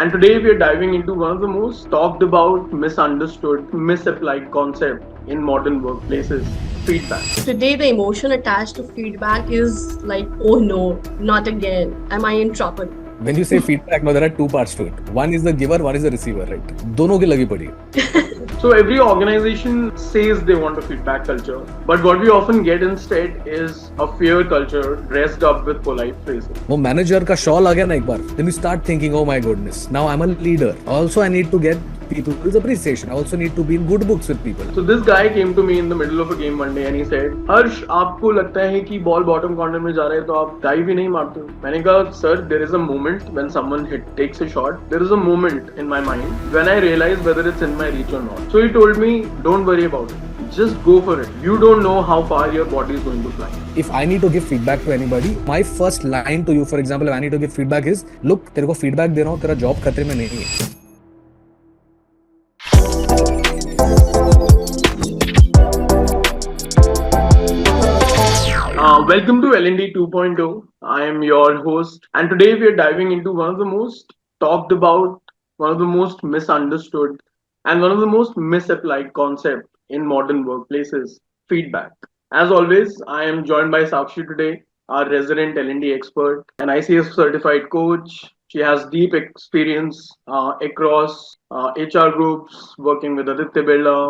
And today we are diving into one of the most talked about, misunderstood, misapplied concept in modern workplaces, feedback. Today, the emotion attached to feedback is like, oh no, not again. Am I in trouble? When you say feedback, now there are two parts to it. One is the giver, one is the receiver, right? दोनों की लगी पड़ी है. So every organization says they want a feedback culture, but what we often get instead is a fear culture dressed up with polite phrases. वो manager का shawl आ गया ना एक बार, then you start thinking, oh my goodness, now I'm a leader. Also, I need to get people's appreciation. I also need to be in good books with people. So this guy came to me in the middle of a game one day and he said, "Harsh, आपको लगता है कि ball bottom corner में जा रहा है तो आप डाइव ही नहीं मारते हो?" मैंने कहा, "Sir, there is a moment when someone takes a shot. There is a moment in my mind when I realize whether it's in my reach or not." So he told me, "Don't worry about it. Just go for it. You don't know how far your body is going to fly." If I need to give feedback to anybody, my first line to you, for example, if I need to give feedback is, look, तेरे को feedback दे रहा हूँ, तेरा job खतरे में नहीं है. Welcome to L&D 2.0. I am your host, and today we are diving into one of the most talked about, one of the most misunderstood, and one of the most misapplied concept in modern workplaces: feedback. As always, I am joined by Sakshi today, our resident L&D expert, an ICS certified coach. She has deep experience across HR groups, working with Aditya Birla.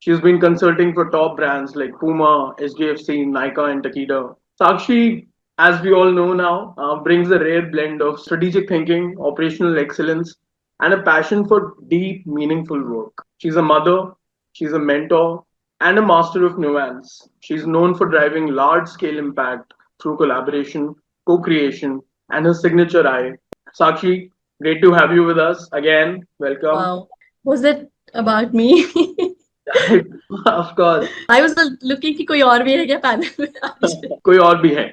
She's been consulting for top brands like Puma, SGFC, Nika, and Takeda. Sakshi, as we all know now, brings a rare blend of strategic thinking, operational excellence, and a passion for deep, meaningful work. She's a mother, she's a mentor, and a master of nuance. She's known for driving large scale impact through collaboration, co creation, and her signature eye. Sakshi, great to have you with us again. Welcome. Wow. Was it about me? Of course. I was looking कि कोई और भी है क्या panel में आज? कोई और भी है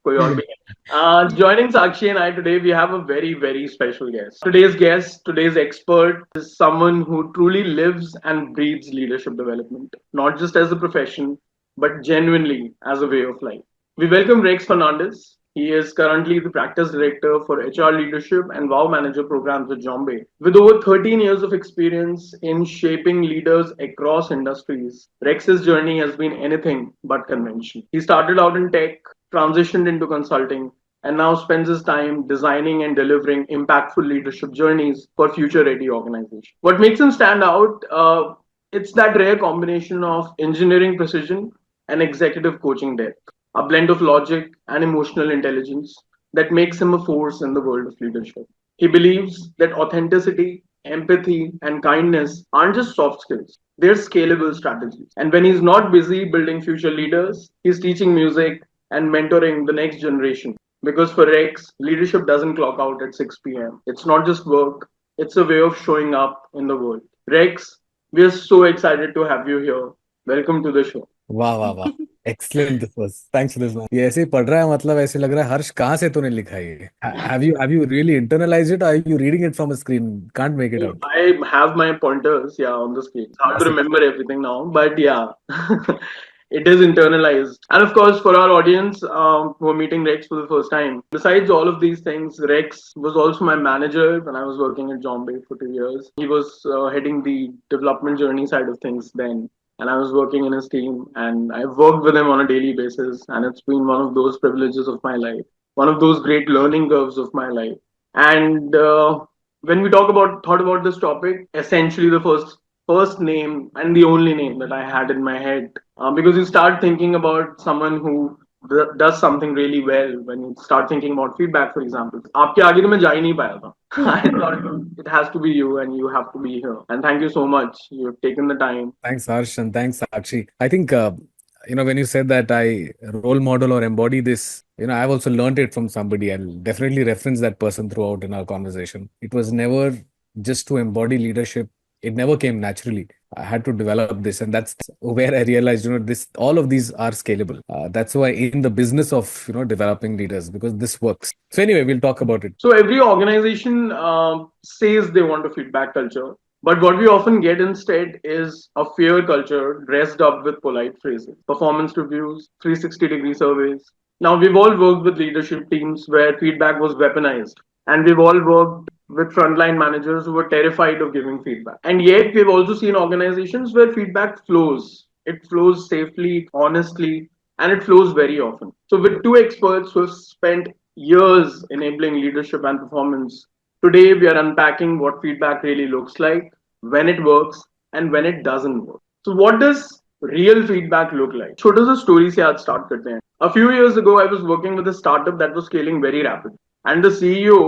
कोई और भी है Joining Sakshi and I today, we have a very, very special guest. Today's expert is someone who truly lives and breathes leadership development, not just as a profession, but genuinely as a way of life. We welcome Rex Fernandez. He is currently the practice director for HR leadership and WOW manager programs at Jombe. With over 13 years of experience in shaping leaders across industries, Rex's journey has been anything but conventional. He started out in tech, transitioned into consulting, and now spends his time designing and delivering impactful leadership journeys for future-ready organizations. What makes him stand out? It's that rare combination of engineering precision and executive coaching depth, a blend of logic and emotional intelligence that makes him a force in the world of leadership. He believes that authenticity, empathy, and kindness aren't just soft skills, they're scalable strategies. And when he's not busy building future leaders, he's teaching music and mentoring the next generation. Because for Rex, leadership doesn't clock out at 6 p.m. It's not just work, it's a way of showing up in the world. Rex, we are so excited to have you here. Welcome to the show. वाह वाह वाह, excellent this was. Thanks for this man. ये ऐसे ही पढ़ रहा है, मतलब ऐसे लग रहा है हर्ष कहाँ से तूने लिखा है ये? Have you really internalized it or are you reading it from a screen? Can't make it out. I have my pointers, yeah, on the screen. It's hard to remember everything now, but yeah, it is internalized. And of course, for our audience who are meeting Rex for the first time, besides all of these things, Rex was also my manager when I was working at Jombe for 2 years. He was heading the development journey side of things then. And I was working in his team, and I've worked with him on a daily basis. And it's been one of those privileges of my life, one of those great learning curves of my life. And when we thought about this topic, essentially the first name and the only name that I had in my head, because you start thinking about someone who does something really well when you start thinking about feedback, for example. आपके आगे तो मैं जा ही नहीं पाया था. I thought it has to be you and you have to be here. And thank you so much. You've taken the time. Thanks, Harsh, and thanks, Sakshi. I think, when you said that I role model or embody this, I've also learned it from somebody. I'll definitely reference that person throughout in our conversation. It was never just to embody leadership. It never came naturally. I had to develop this, and that's where I realized, all of these are scalable. That's why in the business of, developing leaders, because this works. So anyway, we'll talk about it. So every organization says they want a feedback culture. But what we often get instead is a fear culture dressed up with polite phrases, performance reviews, 360-degree surveys. Now, we've all worked with leadership teams where feedback was weaponized, and we've all worked with frontline managers who were terrified of giving feedback. And yet, we've also seen organizations where feedback flows. It flows safely, honestly, and it flows very often. So, with two experts who have spent years enabling leadership and performance, today we are unpacking what feedback really looks like, when it works, and when it doesn't work. So, what does real feedback look like? छोटा सा story से आज start करते हैं. A few years ago, I was working with a startup that was scaling very rapidly. And the CEO,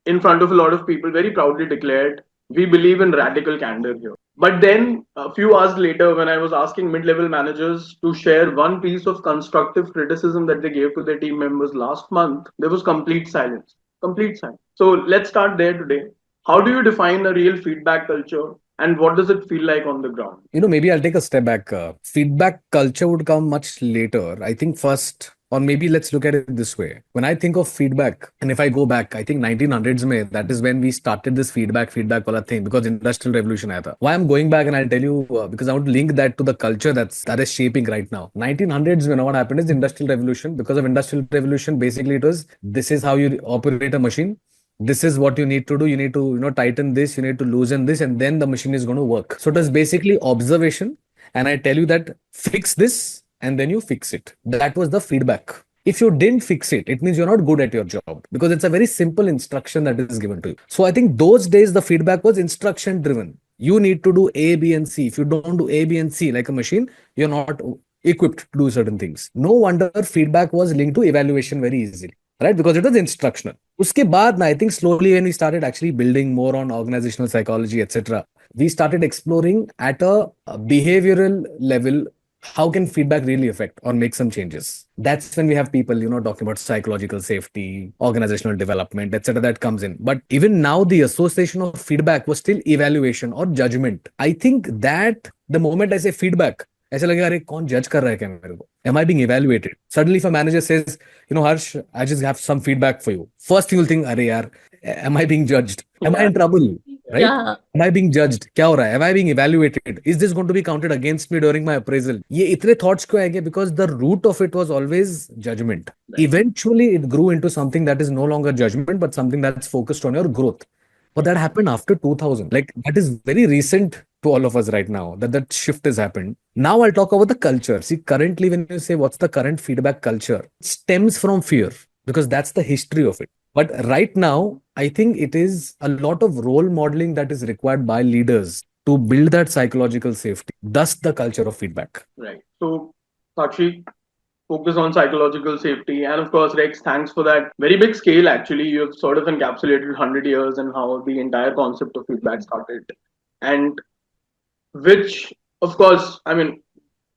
in front of a lot of people, very proudly declared, "We believe in radical candor here." But then, a few hours later, when I was asking mid level managers to share one piece of constructive criticism that they gave to their team members last month, there was complete silence. Complete silence. So let's start there today. How do you define a real feedback culture? And what does it feel like on the ground? Maybe I'll take a step back. Feedback culture would come much later. I think first, or maybe let's look at it this way. When I think of feedback, and if I go back, I think 1900s mein, that is when we started this feedback wala thing, because industrial revolution aaya tha. Why I'm going back, and I'll tell you, because I want to link that to the culture that is shaping right now. 1900s when what happened is industrial revolution. Because of industrial revolution, basically it was, this is how you operate a machine, this is what you need to do, you need to tighten this, you need to loosen this, and then the machine is going to work. So it is basically observation, and I tell you that fix this, and then you fix it. That was the feedback. If you didn't fix it, it means you're not good at your job, because it's a very simple instruction that is given to you. So I think those days the feedback was instruction driven. You need to do A, B, and C. If you don't do A, B, and C like a machine, you're not equipped to do certain things. No wonder feedback was linked to evaluation very easily, right? Because it was instructional. Uske baad, I think slowly when we started actually building more on organizational psychology, etc., we started exploring at a behavioral level, how can feedback really affect or make some changes. That's when we have people, talking about psychological safety, organizational development, etc., that comes in. But even now, the association of feedback was still evaluation or judgment. I think that the moment I say feedback, ऐसा लगेगा अरे कौन जज कर रहा है क्या मेरे को, am I being evaluated? Suddenly if a manager says, Harsh, I just have some feedback for you, first you will think, अरे यार, am I being judged, am I in trouble, right? Yeah. Am I being judged, क्या हो रहा है, am I being evaluated, is this going to be counted against me during my appraisal? ये इतने thoughts क्यों आएंगे? Because the root of it was always judgment. Eventually it grew into something that is no longer judgment, but something that's focused on your growth. But that happened after 2000. Like, that is very recent to all of us right now, that shift has happened. Now I'll talk about the culture. See, currently, when you say what's the current feedback culture, it stems from fear, because that's the history of it. But right now, I think it is a lot of role modeling that is required by leaders to build that psychological safety, thus the culture of feedback. Right. So, Sakshi, focus on psychological safety. And of course, Rex, thanks for that very big scale. Actually, you have sort of encapsulated 100 years and how the entire concept of feedback started. And which, of course, I mean,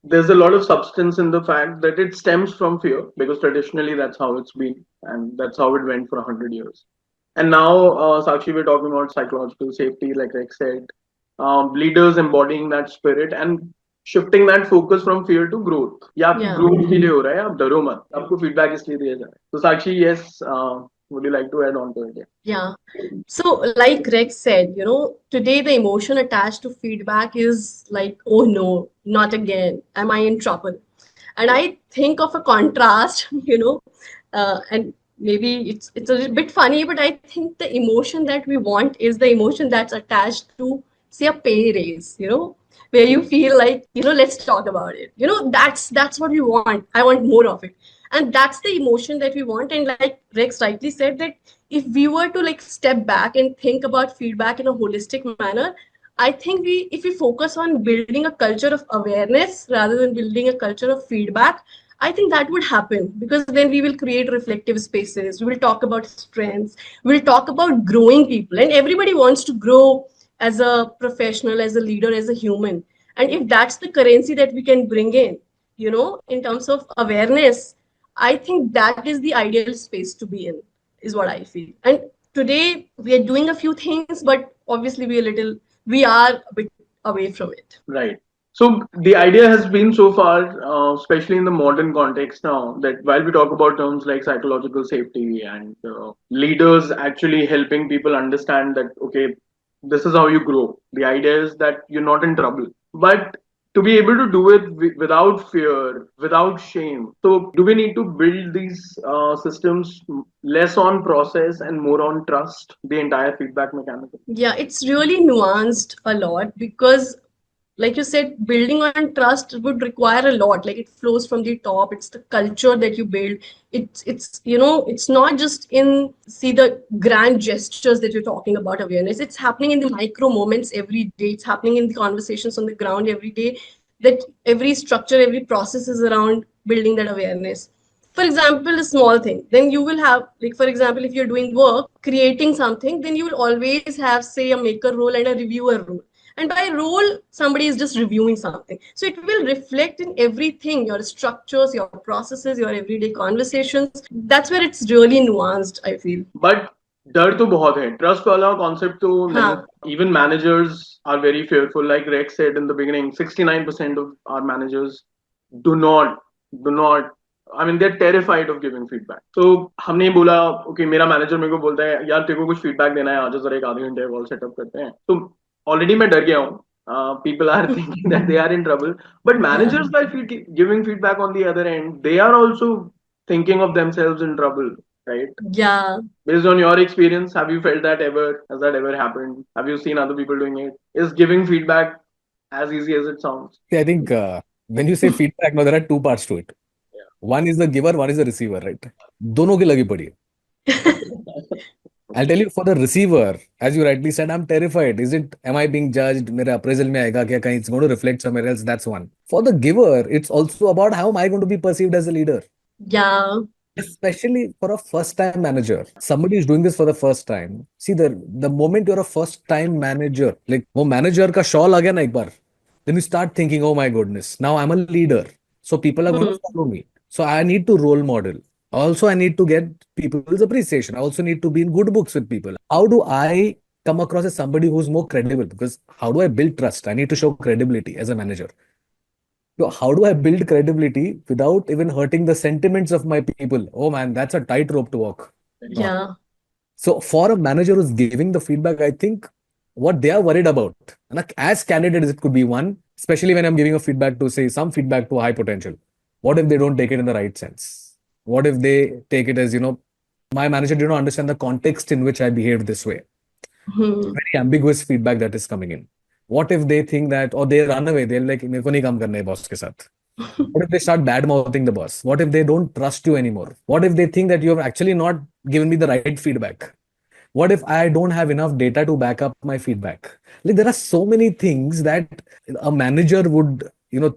there's a lot of substance in the fact that it stems from fear, because traditionally that's how it's been and that's how it went for 100 years. And now, Sakshi, we're talking about psychological safety, like Rex said, leaders embodying that spirit and shifting that focus from fear to growth. या आपकी Yeah. growth के लिए हो रहा है, आप डरो मत, आपको feedback इसलिए दिया जा रहा है. So Sakshi, yes, would you like to add on to it? Yeah. So, like Rex said, today the emotion attached to feedback is like, oh no, not again. Am I in trouble? And I think of a contrast, and maybe it's a little bit funny, but I think the emotion that we want is the emotion that's attached to, say, a pay raise, where you feel like, let's talk about it. That's what we want. I want more of it. And that's the emotion that we want. And like Rex rightly said, that if we were to like step back and think about feedback in a holistic manner, I think if we focus on building a culture of awareness rather than building a culture of feedback, I think that would happen, because then we will create reflective spaces. We will talk about strengths. We'll talk about growing people, and everybody wants to grow as a professional, as a leader, as a human. And if that's the currency that we can bring in terms of awareness, I think that is the ideal space to be in, is what I feel. And today we are doing a few things, but obviously we are a bit away from it. Right. So the idea has been so far, especially in the modern context now, that while we talk about terms like psychological safety and leaders actually helping people understand that, okay, this is how you grow. The idea is that you're not in trouble. But to be able to do it without fear, without shame. So, do we need to build these systems less on process and more on trust, the entire feedback mechanism? Yeah, it's really nuanced a lot because, like you said, building on trust would require a lot. Like it flows from the top. It's the culture that you build. It's not just in see the grand gestures that you're talking about awareness. It's happening in the micro moments every day. It's happening in the conversations on the ground every day. That every structure, every process is around building that awareness. For example, a small thing, then you will have, like, for example, if you're doing work, creating something, then you will always have, say, a maker role and a reviewer role. And by role, somebody is just reviewing something. So it will reflect in everything, your structures, your processes, your everyday conversations. That's where it's really nuanced, I feel. But डर तो बहुत है trust वाला concept तो नहीं हाँ. Even managers are very fearful like Rex said in the beginning 69% of our managers do not do not I mean they're terrified of giving feedback. So हमने बोला ओके मेरा मैनेजर मेरे को बोलता है यार तेरे को कुछ फीडबैक देना है आज जरा एक आधे घंटे कॉल सेटअप करते हैं तो ऑलरेडी मैं डर गया हूँ people are thinking that they are in trouble but Yeah. managers by giving feedback on the other end they are also thinking of themselves in trouble, right? Yeah. Based on your experience, have you felt that ever? Has that ever happened? Have you seen other people doing it? Is giving feedback as easy as it sounds? See, I think when you say feedback, no, there are two parts to it. Yeah. One is the giver, one is the receiver, right? दोनों की लगी पड़ी है. I'll tell you for the receiver, as you rightly said, I'm terrified. Is it, am I being judged? मेरे appraisal में आएगा क्या कहीं it's going to reflect somewhere else? That's one. For the giver, it's also about how am I going to be perceived as a leader? Yeah. Especially for a first time manager. Somebody is doing this for the first time. See, the moment you're a first time manager, like वो manager का shawl आ गया ना एक बार, then you start thinking, oh my goodness, now I'm a leader. So people are going to Hmm. follow me. So I need to role model. Also, I need to get people's appreciation. I also need to be in good books with people. How do I come across as somebody who's more credible? Because how do I build trust? I need to show credibility as a manager. So how do I build credibility without even hurting the sentiments of my people? Oh man, that's a tightrope to walk. Yeah. So for a manager who's giving the feedback, I think what they are worried about, and like as candidate as it could be one, especially when I'm giving a feedback to say some feedback to high potential. What if they don't take it in the right sense? What if they take it as, my manager did not understand the context in which I behaved this way? Hmm. Very ambiguous feedback that is coming in. What if they think that, or they run away, they're like, मेरे को नहीं काम करना है boss के साथ. What if they start bad mouthing the boss? What if they don't trust you anymore? What if they think that you have actually not given me the right feedback? What if I don't have enough data to back up my feedback? Like there are so many things that a manager would,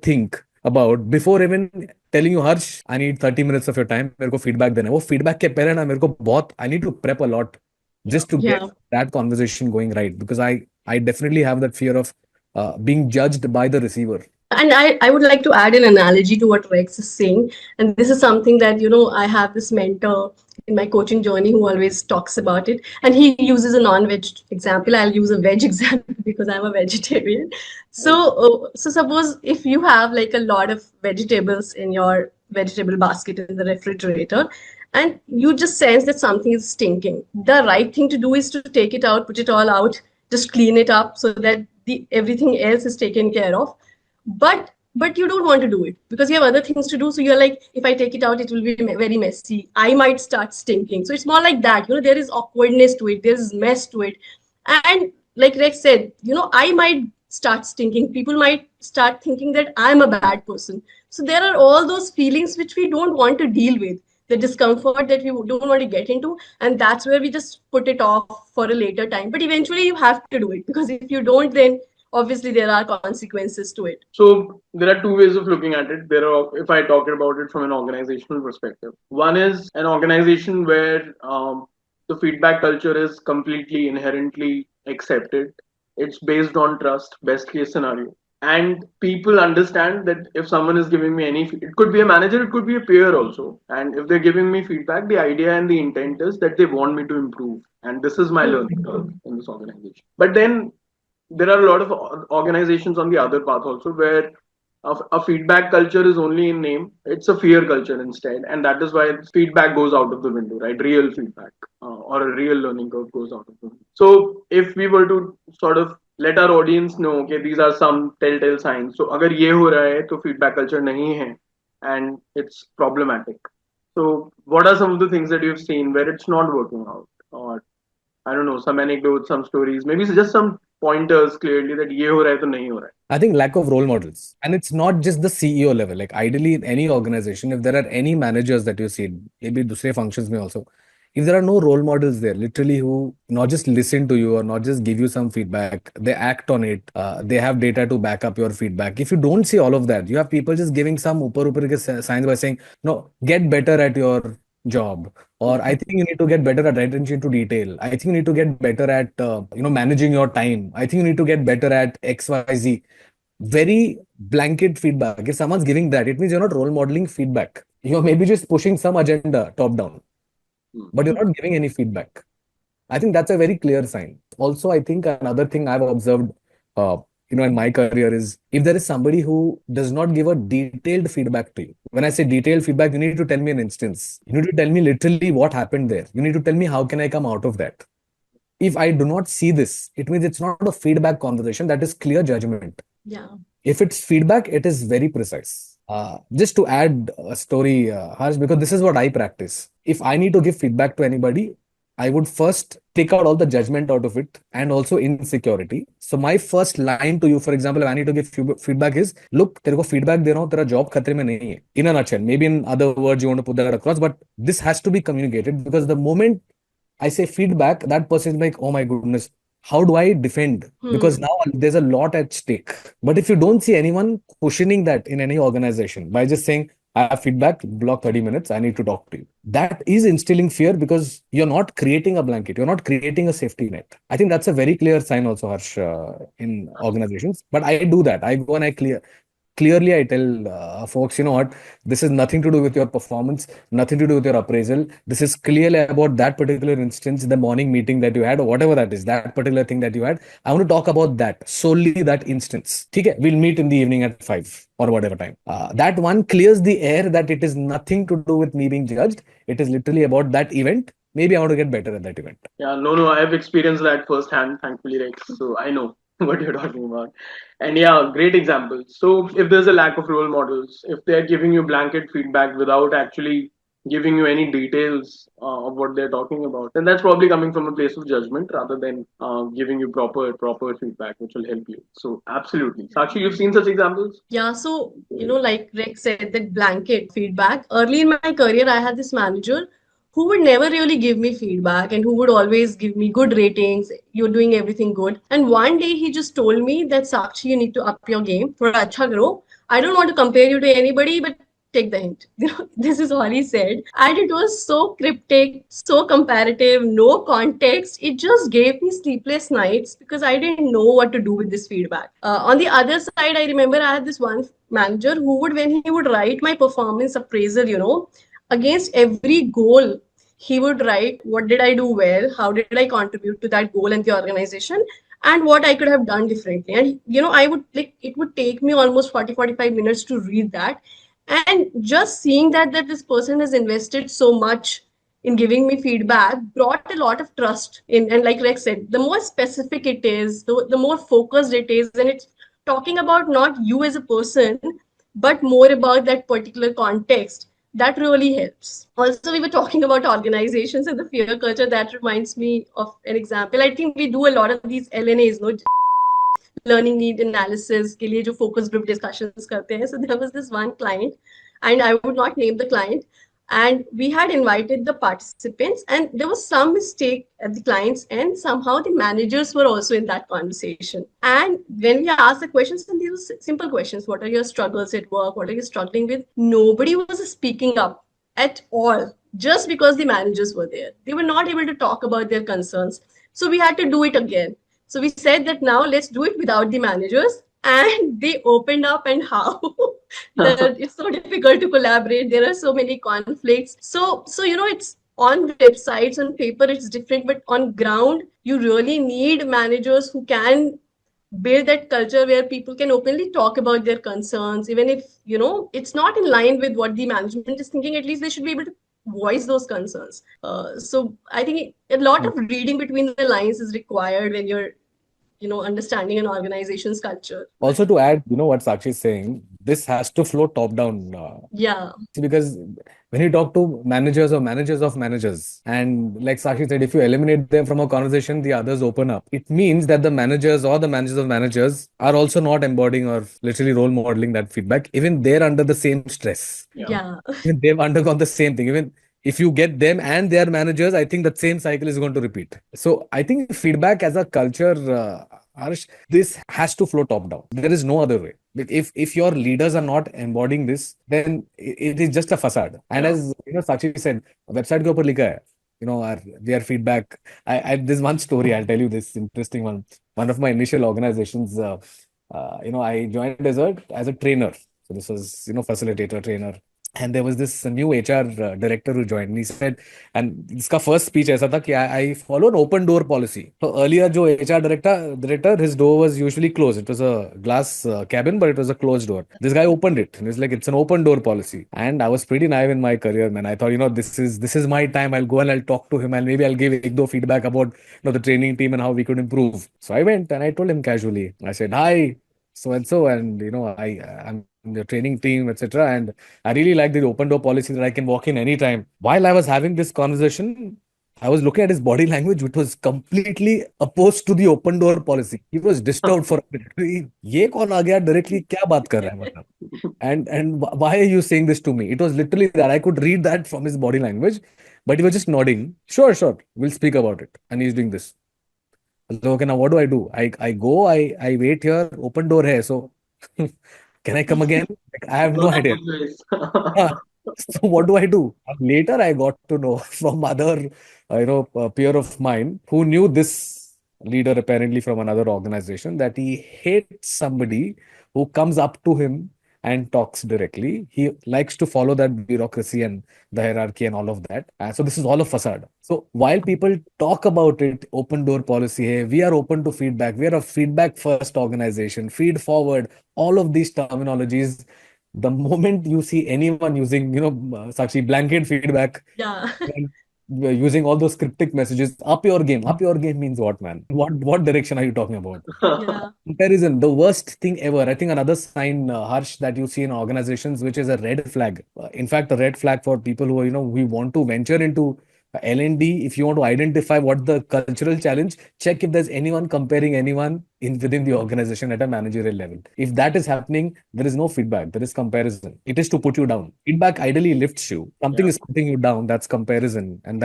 think about before even telling you, Harsh, I need 30 minutes of your time. मेरे को feedback देना है. वो feedback के पहले ना मेरे को बहुत I need to prep a lot Yeah. just to get Yeah. that conversation going right because I definitely have that fear of being judged by the receiver. And I would like to add an analogy to what Rex is saying. And this is something that, I have this mentor in my coaching journey who always talks about it. And he uses a non-veg example. I'll use a veg example because I'm a vegetarian. So suppose if you have like a lot of vegetables in your vegetable basket in the refrigerator, and you just sense that something is stinking, the right thing to do is to take it out, put it all out, just clean it up so that the everything else is taken care of, but you don't want to do it because you have other things to do, so you're like, if I take it out it will be very messy, I might start stinking. So it's more like that, there is awkwardness to it, there's mess to it. And like Rex said, I might start stinking, people might start thinking that I'm a bad person. So there are all those feelings which we don't want to deal with, the discomfort that we don't want to get into, and that's where we just put it off for a later time. But eventually you have to do it because if you don't, then obviously there are consequences to it. So there are two ways of looking at it. There are, if I talk about it from an organizational perspective, one is an organization where the feedback culture is completely inherently accepted. It's based on trust, best case scenario. And people understand that if someone is giving me it could be a manager, it could be a peer also. And if they're giving me feedback, the idea and the intent is that they want me to improve. And this is my learning curve in this organization. But then there are a lot of organizations on the other path also where a feedback culture is only in name. It's a fear culture instead, and that is why feedback goes out of the window, right? Real feedback or a real learning curve goes out of the window. So if we were to sort of let our audience know, okay, these are some telltale signs. So अगर ये हो रहा है तो feedback culture नहीं है and it's problematic. So what are some of the things that you've seen where it's not working out? Or I don't know, some anecdotes, some stories, maybe just some pointers clearly that ये हो रहा है तो नहीं हो रहा है. I think lack of role models. And it's not just the CEO level. Like ideally in any organization, if there are any managers that you see, maybe दूसरे functions में also, if there are no role models there, literally who not just listen to you or not just give you some feedback, they act on it. They have data to back up your feedback. If you don't see all of that, you have people just giving some upper ke signs by saying, no, get better at your job. Or I think you need to get better at attention to detail. I think you need to get better at managing your time. I think you need to get better at XYZ. Very blanket feedback. If someone's giving that, it means you're not role modeling feedback. You're maybe just pushing some agenda top down, but you're not giving any feedback. I think that's a very clear sign. Also, I think another thing I've observed, in my career is if there is somebody who does not give a detailed feedback to you. When I say detailed feedback, you need to tell me an instance. You need to tell me literally what happened there. You need to tell me how can I come out of that. If I do not see this, it means it's not a feedback conversation. That is clear judgment. Yeah. If it's feedback, it is very precise. Just to add a story, Harsh, because this is what I practice. If I need to give feedback to anybody, I would first take out all the judgment out of it and also insecurity. So my first line to you, for example, if I need to give feedback is, look, तेरे को feedback दे रहा हूँ, तेरा job खतरे में नहीं है. In a nutshell, maybe in other words you want to put that across, but this has to be communicated because the moment I say feedback, that person is like, oh my goodness, how do I defend? Because now there's a lot at stake. But if you don't see anyone cushioning that in any organization by just saying, I have feedback, block 30 minutes, I need to talk to you. That is instilling fear because you're not creating a blanket, you're not creating a safety net. I think that's a very clear sign also, Harsh, in organizations. But I do that. I go and clearly I tell folks, you know what, this is nothing to do with your performance, nothing to do with your appraisal. This is clearly about that particular instance, the morning meeting that you had, or whatever that is, that particular thing that you had. I want to talk about that, solely that instance. Okay, we'll meet in the evening at 5 or whatever time. That one clears the air that it is nothing to do with me being judged. It is literally about that event. Maybe I want to get better at that event. Yeah, no, I have experienced that firsthand, thankfully, right? So I know what you're talking about. And yeah, great example. So if there's a lack of role models, if they're giving you blanket feedback without actually giving you any details of what they're talking about, then that's probably coming from a place of judgment rather than giving you proper feedback, which will help you. So absolutely. Sakshi, you've seen such examples? Yeah, so like Rick said, that blanket feedback. Early in my career, I had this manager who would never really give me feedback and who would always give me good ratings. You're doing everything good. And one day he just told me that Sakshi, you need to up your game. Thoda acha karo. I don't want to compare you to anybody, but take the hint. This is all he said. And it was so cryptic, so comparative, no context. It just gave me sleepless nights because I didn't know what to do with this feedback. On the other side, I remember I had this one manager who would, when he would write my performance appraisal, against every goal, he would write, what did I do well? How did I contribute to that goal and the organization? And what I could have done differently. And, I would it would take me almost 45 minutes to read that. And just seeing that this person has invested so much in giving me feedback brought a lot of trust in. And like Rex said, the more specific it is, the more focused it is, and it's talking about not you as a person, but more about that particular context. That really helps. Also, we were talking about organizations and the fear culture. That reminds me of an example. I think we do a lot of these LNAs, no? Learning need analysis के लिए जो focus group discussions करते हैं. So there was this one client, and I would not name the client, and we had invited the participants, and there was some mistake at the client's end. Somehow the managers were also in that conversation. And when we asked the questions, and these were simple questions: what are your struggles at work? What are you struggling with? Nobody was speaking up at all, just because the managers were there. They were not able to talk about their concerns. So we had to do it again. So we said that now let's do it without the managers. And they opened up, and how it's so difficult to collaborate. There are so many conflicts. So it's on websites, on paper, it's different, but on ground, you really need managers who can build that culture where people can openly talk about their concerns, even if it's not in line with what the management is thinking. At least they should be able to voice those concerns. So I think a lot of reading between the lines is required when you're understanding an organization's culture. Also, to add, what Sakshi is saying, this has to flow top down. Yeah, Because when you talk to managers or managers of managers, and like Sakshi said, if you eliminate them from a conversation, the others open up. It means that the managers or the managers of managers are also not embodying or literally role modeling that feedback. Even they're under the same stress. Yeah. yeah, Even they've undergone the same thing. Even if you get them and their managers, I think that same cycle is going to repeat. So I think feedback as a culture, Harsh, this has to flow top down. There is no other way. If your leaders are not embodying this, then it is just a facade. And Yeah. as Sakshi said, website ke upar likha hai, their feedback. There's one story I'll tell you. This interesting one. One of my initial organizations, I joined as a trainer. So this was facilitator trainer. And there was this new HR director who joined. And he said, and इसका first speech ऐसा था कि I follow an open door policy. So earlier, जो HR director, his door was usually closed. It was a glass cabin, but it was a closed door. This guy opened it, and it's like it's an open door policy. And I was pretty naive in my career, man. I thought, this is my time. I'll go and I'll talk to him, and maybe I'll give ek feedback about the training team and how we could improve. So I went and I told him casually. I said, hi, so and so, and I'm in the training team, etc. And I really like the open door policy that I can walk in anytime. While I was having this conversation, I was looking at his body language, which was completely opposed to the open door policy. He was disturbed for a minute. ये कौन आ गया directly क्या बात कर रहा है मतलब? And why are you saying this to me? It was literally that I could read that from his body language, but he was just nodding. Sure, sure, we'll speak about it. And he's doing this. So, okay, now what do? I go, I wait here, open door hai. So can I come again? Like, I have No, no no idea. choice. Huh. So what do I do? Later, I got to know from other, peer of mine who knew this leader apparently from another organization that he hates somebody who comes up to him and talks directly. He likes to follow that bureaucracy and the hierarchy and all of that. So this is all a facade. So while people talk about it, open door policy, hey, we are open to feedback. We are a feedback first organization, feed forward, all of these terminologies. The moment you see anyone using, Sakshi, blanket feedback, yeah, and using all those cryptic messages, up your game. Up your game means what, man? What direction are you talking about? yeah, Comparison, the worst thing ever. I think another sign, Harsh, that you see in organizations, which is a red flag. In fact, a red flag for people who, we want to venture into L&D. If you want to identify what the cultural challenge, check if there's anyone comparing anyone within the organization at a managerial level. If that is happening, there is no feedback. There is comparison. It is to put you down. Feedback ideally lifts you. Something Yeah. is putting you down. That's comparison, and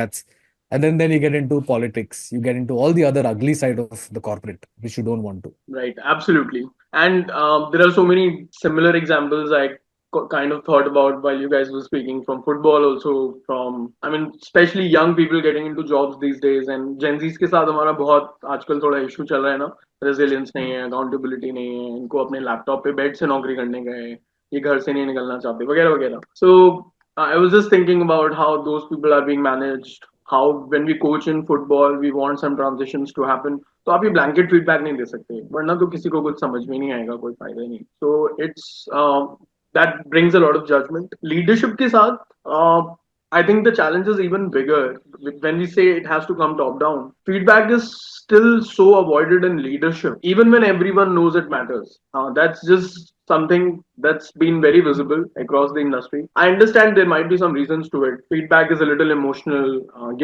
then you get into politics. You get into all the other ugly side of the corporate, which you don't want to. Right, absolutely. And there are so many similar examples I kind of thought about while you guys were speaking from football, also from, I mean, especially young people getting into jobs these days. And Gen Zs के साथ हमारा बहुत आजकल थोड़ा issue चल रहा है ना, रेजिलियंस नहीं है, अकाउंटेबिलिटी नहीं है, इनको अपने लैपटॉप पे बेड से नौकरी करने का है, ये घर से नहीं निकलना चाहते वगैरह वगैरह. So I was just thinking about how those people are being managed. How when we coach in football, we want some transitions to happen. तो आप ये ब्लैंकेट फीडबैक नहीं दे सकते वरना तो किसी को कुछ समझ में नहीं आएगा कोई फायदा नहीं so it's that brings a lot of judgement leadership के साथ I think the challenge is even bigger when we say it has to come top down. Feedback is still so avoided in leadership, even when everyone knows it matters. That's just something that's been very visible across the industry. I understand there might be some reasons to it. Feedback is a little emotional.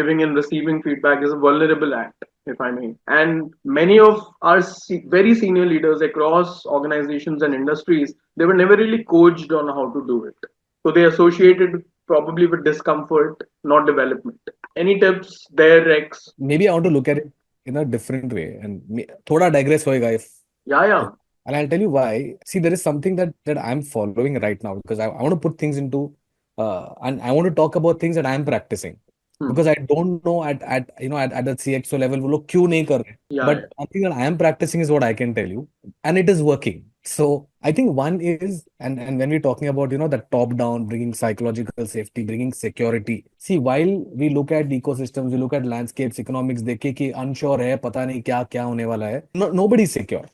Giving and receiving feedback is a vulnerable act, if I may. And many of our very senior leaders across organizations and industries, they were never really coached on how to do it. So they associated probably with discomfort, not development. Any tips there, Rex? Maybe I want to look at it in a different way and thoda digress hoega if. Yeah, yeah. And I'll tell you why. See, there is something that I'm following right now because I want to put things into, and I want to talk about things that I'm practicing because I don't know at the CXO level वो लोग क्यों नहीं कर रहे. Yeah, But something that I am practicing is what I can tell you, and it is working. So I think one is, and when we're talking about the top down, bringing psychological safety, bringing security. See, while we look at ecosystems, we look at landscapes, economics, देखे कि unsure है, पता नहीं क्या क्या होने वाला है. No, nobody is secure.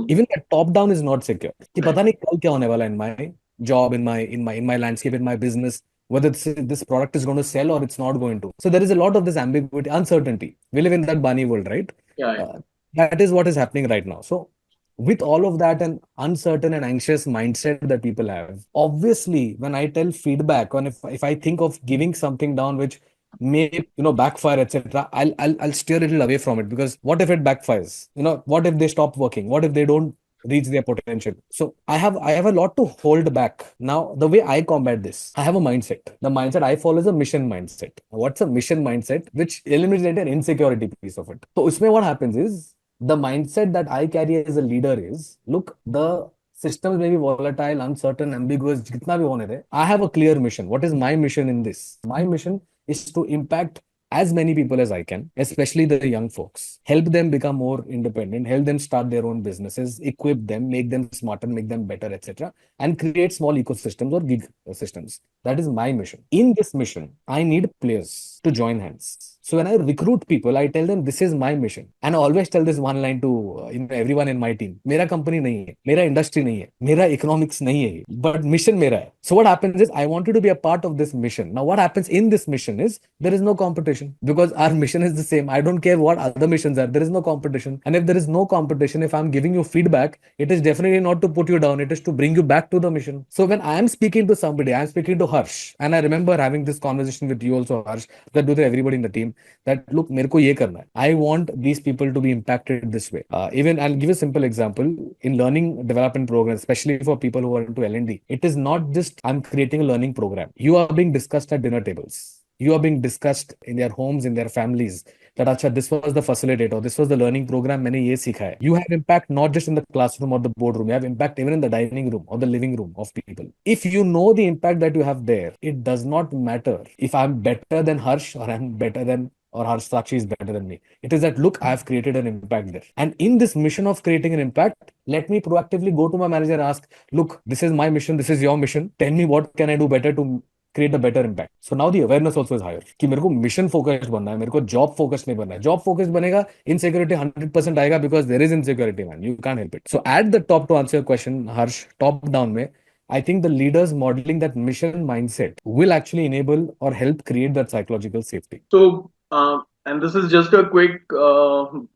Even that top down is not secure कि पता नहीं कल क्या होने वाला है in my job, in my landscape, in my business, whether this product is going to sell or it's not going to. So there is a lot of this ambiguity, uncertainty. We live in that bunny world, right? Yeah, yeah. That is what is happening right now. So with all of that and uncertain and anxious mindset that people have, obviously when I tell feedback, or if I think of giving something down which may backfire, etc., I'll steer a little away from it, because what if it backfires? What if they stop working? What if they don't reach their potential? So I have a lot to hold back. Now the way I combat this, I have a mindset. The mindset I follow is a mission mindset. What's a mission mindset? Which eliminates the entire insecurity piece of it. So usme what happens is, the mindset that I carry as a leader is, look, the systems may be volatile, uncertain, ambiguous, jitna bhi hone de, I have a clear mission. What is my mission in this? My mission is to impact as many people as I can, especially the young folks. Help them become more independent, help them start their own businesses, equip them, make them smarter, make them better, etc., and create small ecosystems or gig systems. That is my mission. In this mission, I need players to join hands. So when I recruit people, I tell them this is my mission, and I always tell this one line to everyone in my team: मेरा company नहीं है, मेरा industry नहीं है, मेरा economics नहीं है, but mission मेरा है. So what happens is, I want you to be a part of this mission. Now what happens in this mission is, there is no competition, because our mission is the same. I don't care what other missions are. There is no competition, and if there is no competition, if I'm giving you feedback, it is definitely not to put you down. It is to bring you back to the mission. So when I am speaking to somebody, I am speaking to Harsh, and I remember having this conversation with you also, Harsh, that do everybody in the team, that look, मेरे को ये करना है. I want these people to be impacted this way. Even I'll give a simple example in learning development programs, especially for people who are into L&D. It is not just I'm creating a learning program. You are being discussed at dinner tables. You are being discussed in their homes, in their families, that acha, this was the facilitator, this was the learning program, मैंने ये सीखा है. You have impact not just in the classroom or the boardroom. You have impact even in the dining room or the living room of people. If you know the impact that you have there, it does not matter if I'm better than Harsh, or I'm better than, or Harsh Sakshi is better than me. It is that, look, I've created an impact there. And in this mission of creating an impact, let me proactively go to my manager and ask, look, this is my mission, this is your mission. Tell me what can I do better to create a better impact. So now the awareness also is higher कि मेरे को mission focused बनना है, मेरे को job focused नहीं बनना है. Job focused बनेगा, insecurity 100% आएगा, because there is insecurity, man. You can't help it. So at the top, to answer your question, Harsh, top down में, I think the leaders modeling that mission mindset will actually enable or help create that psychological safety. So, and this is just a quick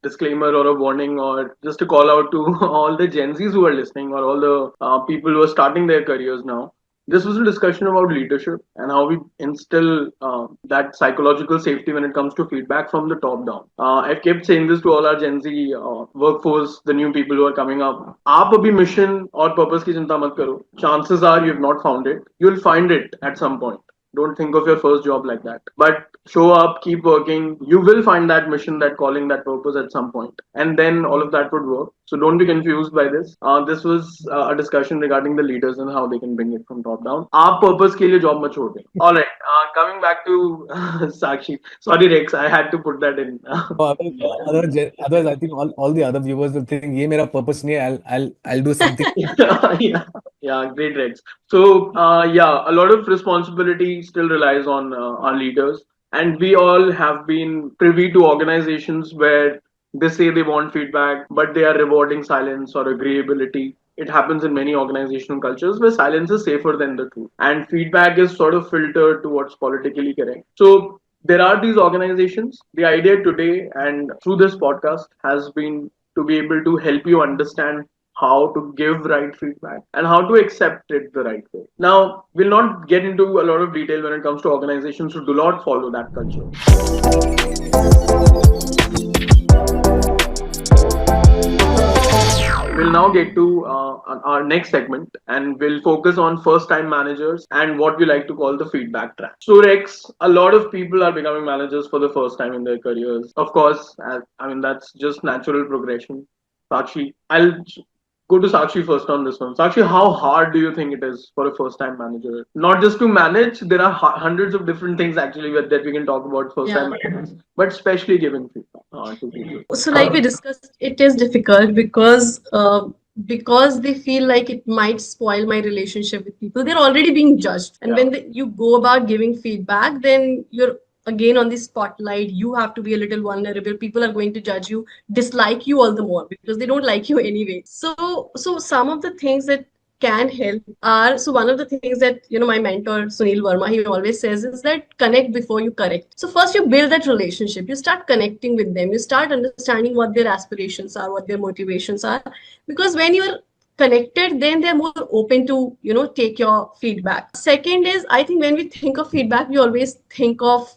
disclaimer or a warning, or just a call out to all the Gen Zs who are listening, or all the people who are starting their careers now. This was a discussion about leadership and how we instill that psychological safety when it comes to feedback from the top down. I've kept saying this to all our Gen Z workforce, the new people who are coming up. आप अभी mission और purpose की चिंता मत करो. Chances are you have not found it. You'll find it at some point. Don't think of your first job like that. But show up, keep working. You will find that mission, that calling, that purpose at some point. And then all of that would work. So don't be confused by this. This was a discussion regarding the leaders and how they can bring it from top down. आप purpose के लिए job मत छोड़ दें. All right. Coming back to Sakshi. Sorry, Rex. I had to put that in. Otherwise, I think all the other viewers will think ये मेरा purpose नहीं है. I'll do something. Yeah, yeah, great, Rex. So, yeah, a lot of responsibility still relies on our leaders, and we all have been privy to organizations where they say they want feedback, but they are rewarding silence or agreeability. It happens in many organizational cultures where silence is safer than the truth, and feedback is sort of filtered to what's politically correct. So, there are these organizations. The idea today and through this podcast has been to be able to help you understand how to give right feedback and how to accept it the right way. Now, we'll not get into a lot of detail when it comes to organizations who do not follow that culture. We'll now get to our next segment, and we'll focus on first time managers and what we like to call the feedback trap. So, Rex, a lot of people are becoming managers for the first time in their careers. Of course, I mean, that's just natural progression. Sakshi, I'll go to Sakshi first on this one. Sakshi, how hard do you think it is for a first time manager? Not just to manage, there are hundreds of different things actually that we can talk about first time managers, but especially giving feedback to people. So, like we discussed, it is difficult because they feel like it might spoil my relationship with people. They're already being judged, and when you go about giving feedback, then you're again on the spotlight. You have to be a little vulnerable. People are going to judge you, dislike you all the more because they don't like you anyway. So some of the things that can help are, so one of the things that my mentor Sunil Verma, he always says is that connect before you correct. So first you build that relationship, you start connecting with them, you start understanding what their aspirations are, what their motivations are, because when you're connected, then they're more open to take your feedback. Second is, I think when we think of feedback, we always think of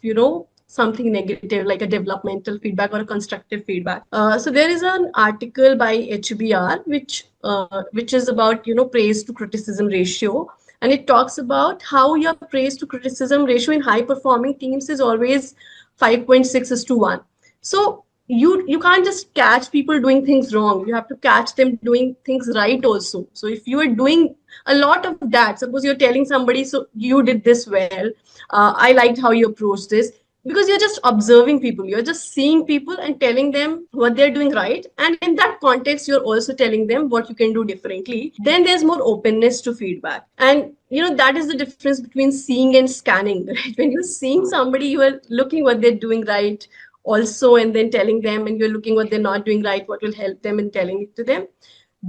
something negative, like a developmental feedback or a constructive feedback. So there is an article by HBR which is about praise to criticism ratio, and it talks about how your praise to criticism ratio in high performing teams is always 5.6 is to 1. So you can't just catch people doing things wrong, you have to catch them doing things right also. So if you are doing a lot of that, suppose you're telling somebody, so you did this well, I liked how you approached this, because you're just observing people, you're just seeing people and telling them what they're doing right, and in that context you're also telling them what you can do differently, then there's more openness to feedback. And that is the difference between seeing and scanning, right? When you're seeing somebody, you are looking what they're doing right also, and then telling them, and you're looking what they're not doing right, what will help them, and telling it to them,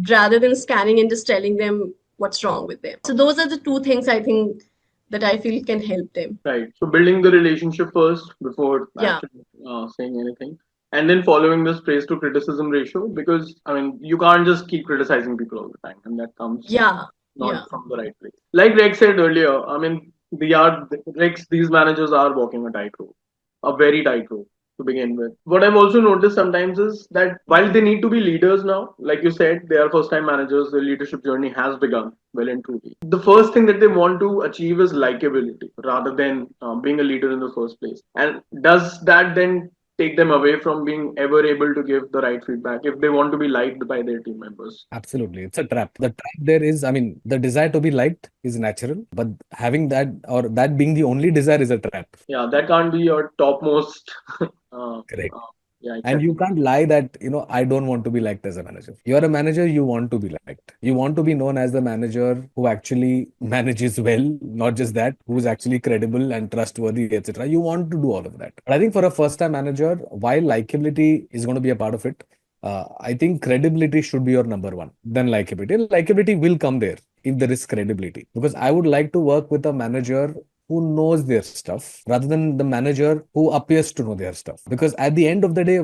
rather than scanning and just telling them what's wrong with them. So those are the two things I think that I feel can help them. Right. So building the relationship first before Yeah. actually saying anything, and then following this praise to criticism ratio, because I mean you can't just keep criticizing people all the time, and that comes Yeah. not Yeah. from the right place. Like Rex said earlier, I mean these managers are walking a tightrope, a very tightrope to begin with. What I've also noticed sometimes is that while they need to be leaders now, like you said, they are first time managers, their leadership journey has begun well and truly. The first thing that they want to achieve is likability rather than being a leader in the first place. And does that then take them away from being ever able to give the right feedback if they want to be liked by their team members? Absolutely. It's a trap. The trap there is, I mean, the desire to be liked is natural, but having that or that being the only desire is a trap. Yeah, that can't be your topmost. Correct. Yeah, And you exactly. can't lie that, I don't want to be liked as a manager. You're a manager, you want to be liked. You want to be known as the manager who actually manages well, not just that, who's actually credible and trustworthy, etc. You want to do all of that. But I think for a first time manager, while likability is going to be a part of it, I think credibility should be your number one, then likability. Likability will come there if there is credibility. Because I would like to work with a manager who knows their stuff rather than the manager who appears to know their stuff. Because at the end of the day,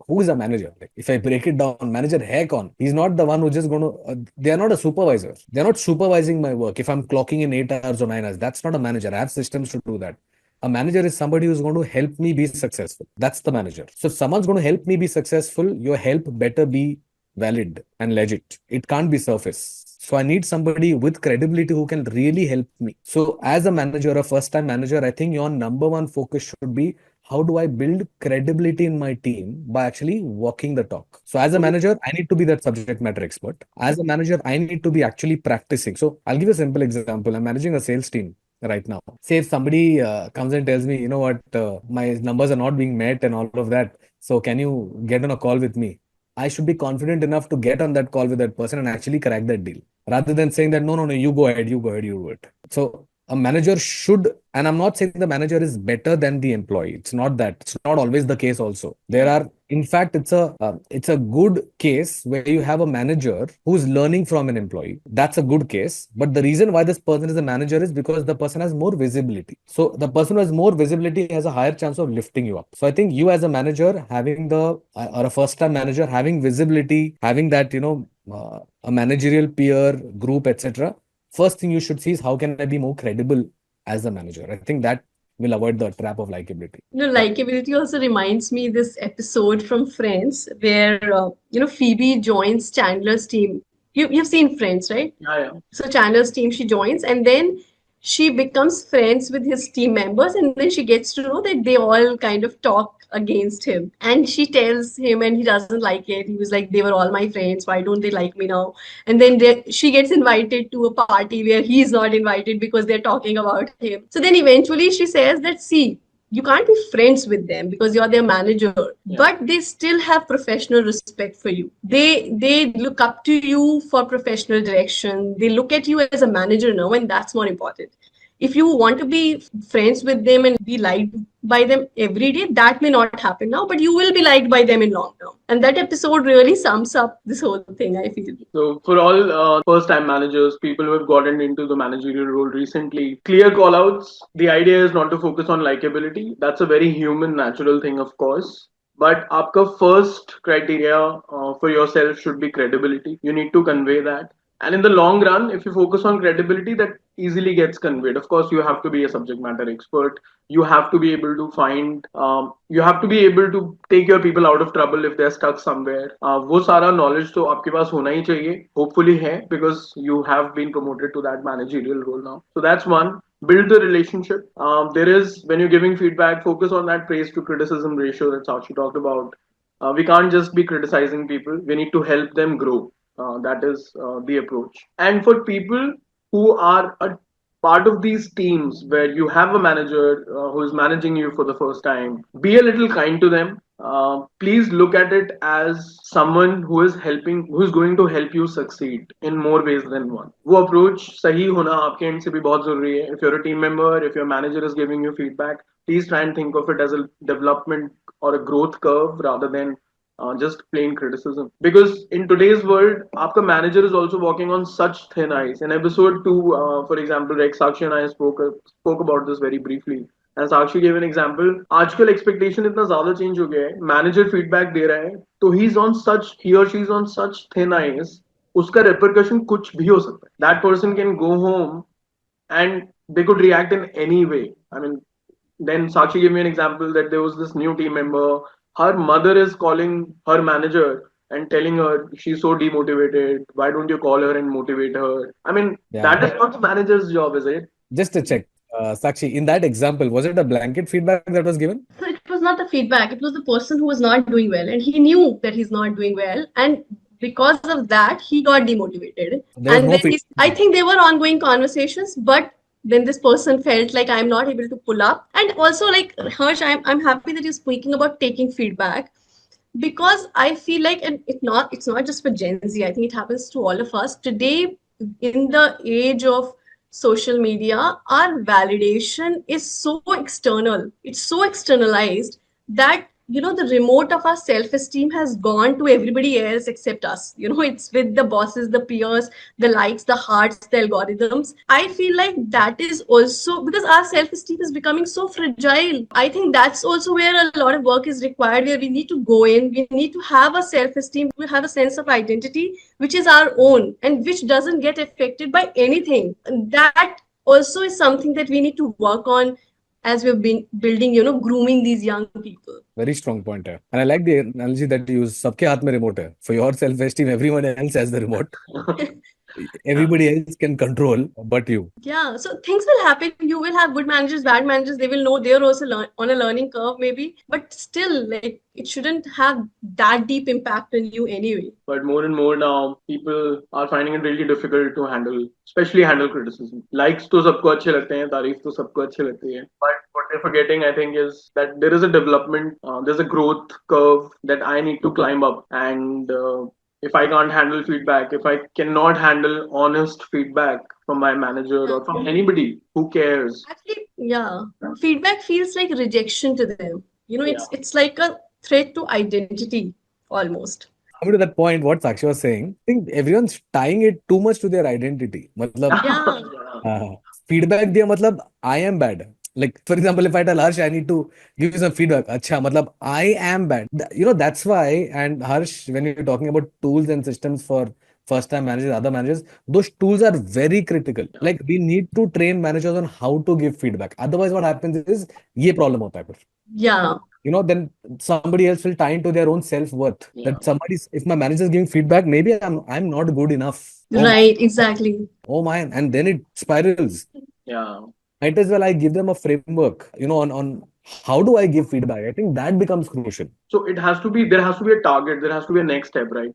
who is a manager? Like, if I break it down, manager heck on. He's not the one who's just going to, they are not a supervisor. They're not supervising my work. If I'm clocking in 8 hours or 9 hours, that's not a manager. I have systems to do that. A manager is somebody who's going to help me be successful. That's the manager. So if someone's going to help me be successful, your help better be valid and legit. It can't be surface. So I need somebody with credibility who can really help me. So as a manager, a first time manager, I think your number one focus should be how do I build credibility in my team by actually walking the talk. So as a manager, I need to be that subject matter expert. As a manager, I need to be actually practicing. So I'll give you a simple example. I'm managing a sales team right now. Say if somebody comes and tells me, you know what, my numbers are not being met and all of that. So can you get on a call with me? I should be confident enough to get on that call with that person and actually crack that deal rather than saying that, no, no, no, you go ahead, you do it. So a manager should, and I'm not saying the manager is better than the employee. It's not that. It's not always the case also. There are, in fact, it's a good case where you have a manager who's learning from an employee. That's a good case. But the reason why this person is a manager is because the person has more visibility. So the person who has more visibility has a higher chance of lifting you up. So I think you as a manager having or a first time manager having visibility, having that, a managerial peer group, etc. First thing you should see is how can I be more credible as a manager. I think that will avoid the trap of likability. Likability also reminds me this episode from Friends where Phoebe joins Chandler's team. You've seen Friends, right? Yeah, yeah. So Chandler's team she joins, and then she becomes friends with his team members, and then she gets to know that they all kind of talk against him, and she tells him, and he doesn't like it. He was like, they were all my friends, why don't they like me now? And then she gets invited to a party where he's not invited because they're talking about him. So then eventually she says that, see, you can't be friends with them because you're their manager, but they still have professional respect for you. They look up to you for professional direction. They look at you as a manager now, and that's more important. If you want to be friends with them and be liked by them every day, that may not happen now, but you will be liked by them in long term. And that episode really sums up this whole thing, I feel. So for all first-time managers, people who have gotten into the managerial role recently, clear call-outs. The idea is not to focus on likability. That's a very human, natural thing, of course. But आपका first criteria for yourself should be credibility. You need to convey that. And in the long run, if you focus on credibility, that easily gets conveyed. Of course, you have to be a subject matter expert. You have to be able to find, you have to be able to take your people out of trouble if they're stuck somewhere. वो सारा knowledge तो आपके पास होना ही चाहिए. Hopefully है, because you have been promoted to that managerial role now. So that's one. Build the relationship. There is, when you're giving feedback, focus on that praise to criticism ratio that Sakshi talked about. We can't just be criticizing people. We need to help them grow. That is the approach. And for people who are a part of these teams where you have a manager who is managing you for the first time, be a little kind to them. Please look at it as someone who is helping, who is going to help you succeed in more ways than one. वो approach सही होना आपके end से भी बहुत जरूरी है. If you're a team member, if your manager is giving you feedback, please try and think of it as a development or a growth curve rather than just plain criticism. Because in today's world, आपका manager is also walking on such thin ice. In episode 2, for example, Rex, Sakshi and I spoke about this very briefly. And Sakshi gave an example. आजकल expectation इतना ज़्यादा change हो गया है. Manager feedback दे रहा है, तो he or she is on such thin ice. उसका repercussion कुछ भी हो सकता है. That person can go home and they could react in any way. I mean, then Sakshi gave me an example that there was this new team member. Her mother is calling her manager and telling her she's so demotivated. Why don't you call her and motivate her? I mean, that is Yeah. not the manager's job, is it? Just to check, Sakshi, in that example, was it a blanket feedback that was given? So it was not the feedback, it was the person who was not doing well, and he knew that he's not doing well. And because of that, he got demotivated. There was And no then feedback. I think they were ongoing conversations, but then this person felt like I'm not able to pull up. And also, like Harsh, I'm happy that you're speaking about taking feedback because I feel like, and it's not just for Gen Z. I think it happens to all of us today. In the age of social media, our validation is so external. It's so externalized that the remote of our self-esteem has gone to everybody else except us. It's with the bosses, the peers, the likes, the hearts, the algorithms. I feel like that is also because our self-esteem is becoming so fragile. I think that's also where a lot of work is required, where we need to go in, we need to have a self-esteem, we have a sense of identity which is our own and which doesn't get affected by anything. That also is something that we need to work on as we've been building, grooming these young people. Very strong point here. And I like the analogy that you use. सबके हाथ में remote है. For your self-esteem, everyone else has the remote. Everybody else can control but you. Yeah, so things will happen. You will have good managers, bad managers. They will know they're also on a learning curve, maybe. But still, like, it shouldn't have that deep impact on you anyway. But more and more now, people are finding it really difficult to handle, especially handle criticism. Likes to सबको अच्छे लगते हैं, तारीफ तो सबको अच्छे लगती है. But what they're forgetting, I think, is that there is a development, there's a growth curve that I need to climb up. And if I can't handle feedback, if I cannot handle honest feedback from my manager or from anybody who cares. Actually, yeah, feedback feels like rejection to them. Yeah. It's like a threat to identity almost. Coming to that point, what Sakshi was saying, I think everyone's tying it too much to their identity. मतलब Yeah. feedback दिया मतलब I am bad. Like for example, if I tell Harsh I need to give you some feedback, अच्छा मतलब I am bad. That's why. And Harsh, when you're talking about tools and systems for first-time managers, other managers, those tools are very critical. Like we need to train managers on how to give feedback. Otherwise, what happens is ये problem होता है फिर. Yeah. Then somebody else will tie into their own self-worth. Yeah. That if my manager is giving feedback, maybe I'm not good enough. Right, exactly. Oh man, and then it spirals. Yeah. Might as well I give them a framework, on how do I give feedback. I think that becomes crucial. So there has to be a target, there has to be a next step, right?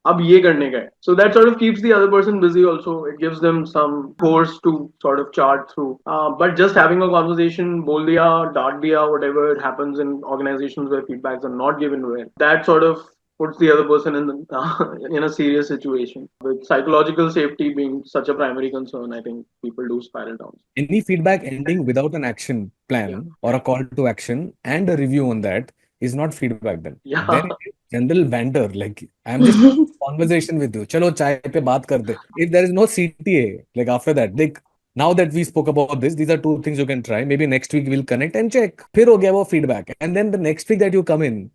अब ये करने का है. So that sort of keeps the other person busy also. It gives them some course to sort of chart through. But just having a conversation, बोल दिया, डांट दिया, whatever happens in organizations where feedbacks are not given well, that sort of puts the other person in in a serious situation. With psychological safety being such a primary concern, I think people do spiral down. Any feedback ending without an action Yeah, plan or a call to action and a review on that is not feedback then. Then yeah, it is general banter. Like I'm just having a conversation with you. Chalo chai pe baat karte. If there is no CTA, like after that, like now that we spoke about this, these are two things you can try. Maybe next week we'll connect and check. फिर हो गया वो feedback. And then the next week that you come in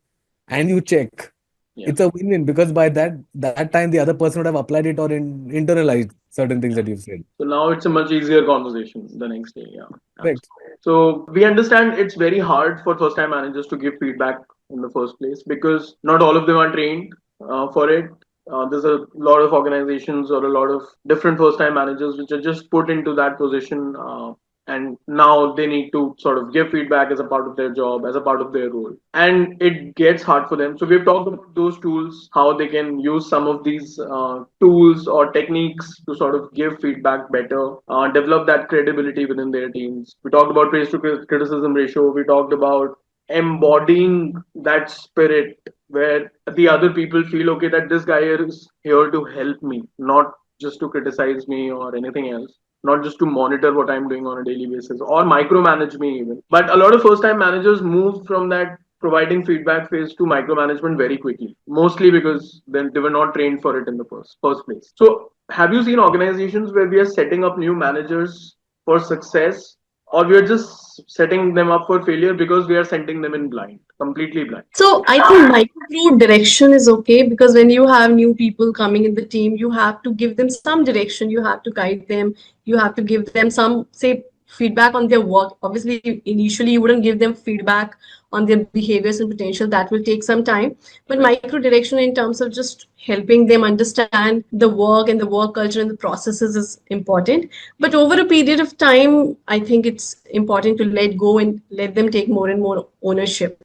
and you check, yeah. it's a win-win because by that time the other person would have applied it or internalized certain things that you've said. So now it's a much easier conversation the next day. Yeah, Correct. absolutely. So we understand it's very hard for first time managers to give feedback in the first place because not all of them are trained for it. There's a lot of organizations or a lot of different first time managers which are just put into that position, and now they need to sort of give feedback as a part of their job, as a part of their role, and it gets hard for them. So we've talked about those tools, how they can use some of these tools or techniques to sort of give feedback better, develop that credibility within their teams. We talked about praise to criticism ratio. We talked about embodying that spirit where the other people feel okay that this guy is here to help me, not just to criticize me or anything else, not just to monitor what I'm doing on a daily basis or micromanage me even. But a lot of first time managers move from that providing feedback phase to micromanagement very quickly, mostly because then they were not trained for it in the first place. So have you seen organizations where we are setting up new managers for success, or we are just setting them up for failure because we are sending them in blind, completely blind? So I think micro direction is okay because when you have new people coming in the team, you have to give them some direction, you have to guide them, you have to give them some, say, feedback on their work. Obviously, initially you wouldn't give them feedback on their behaviors and potential. That will take some time. But Right. micro direction in terms of just helping them understand the work and the work culture and the processes is important. But over a period of time, I think it's important to let go and let them take more and more ownership,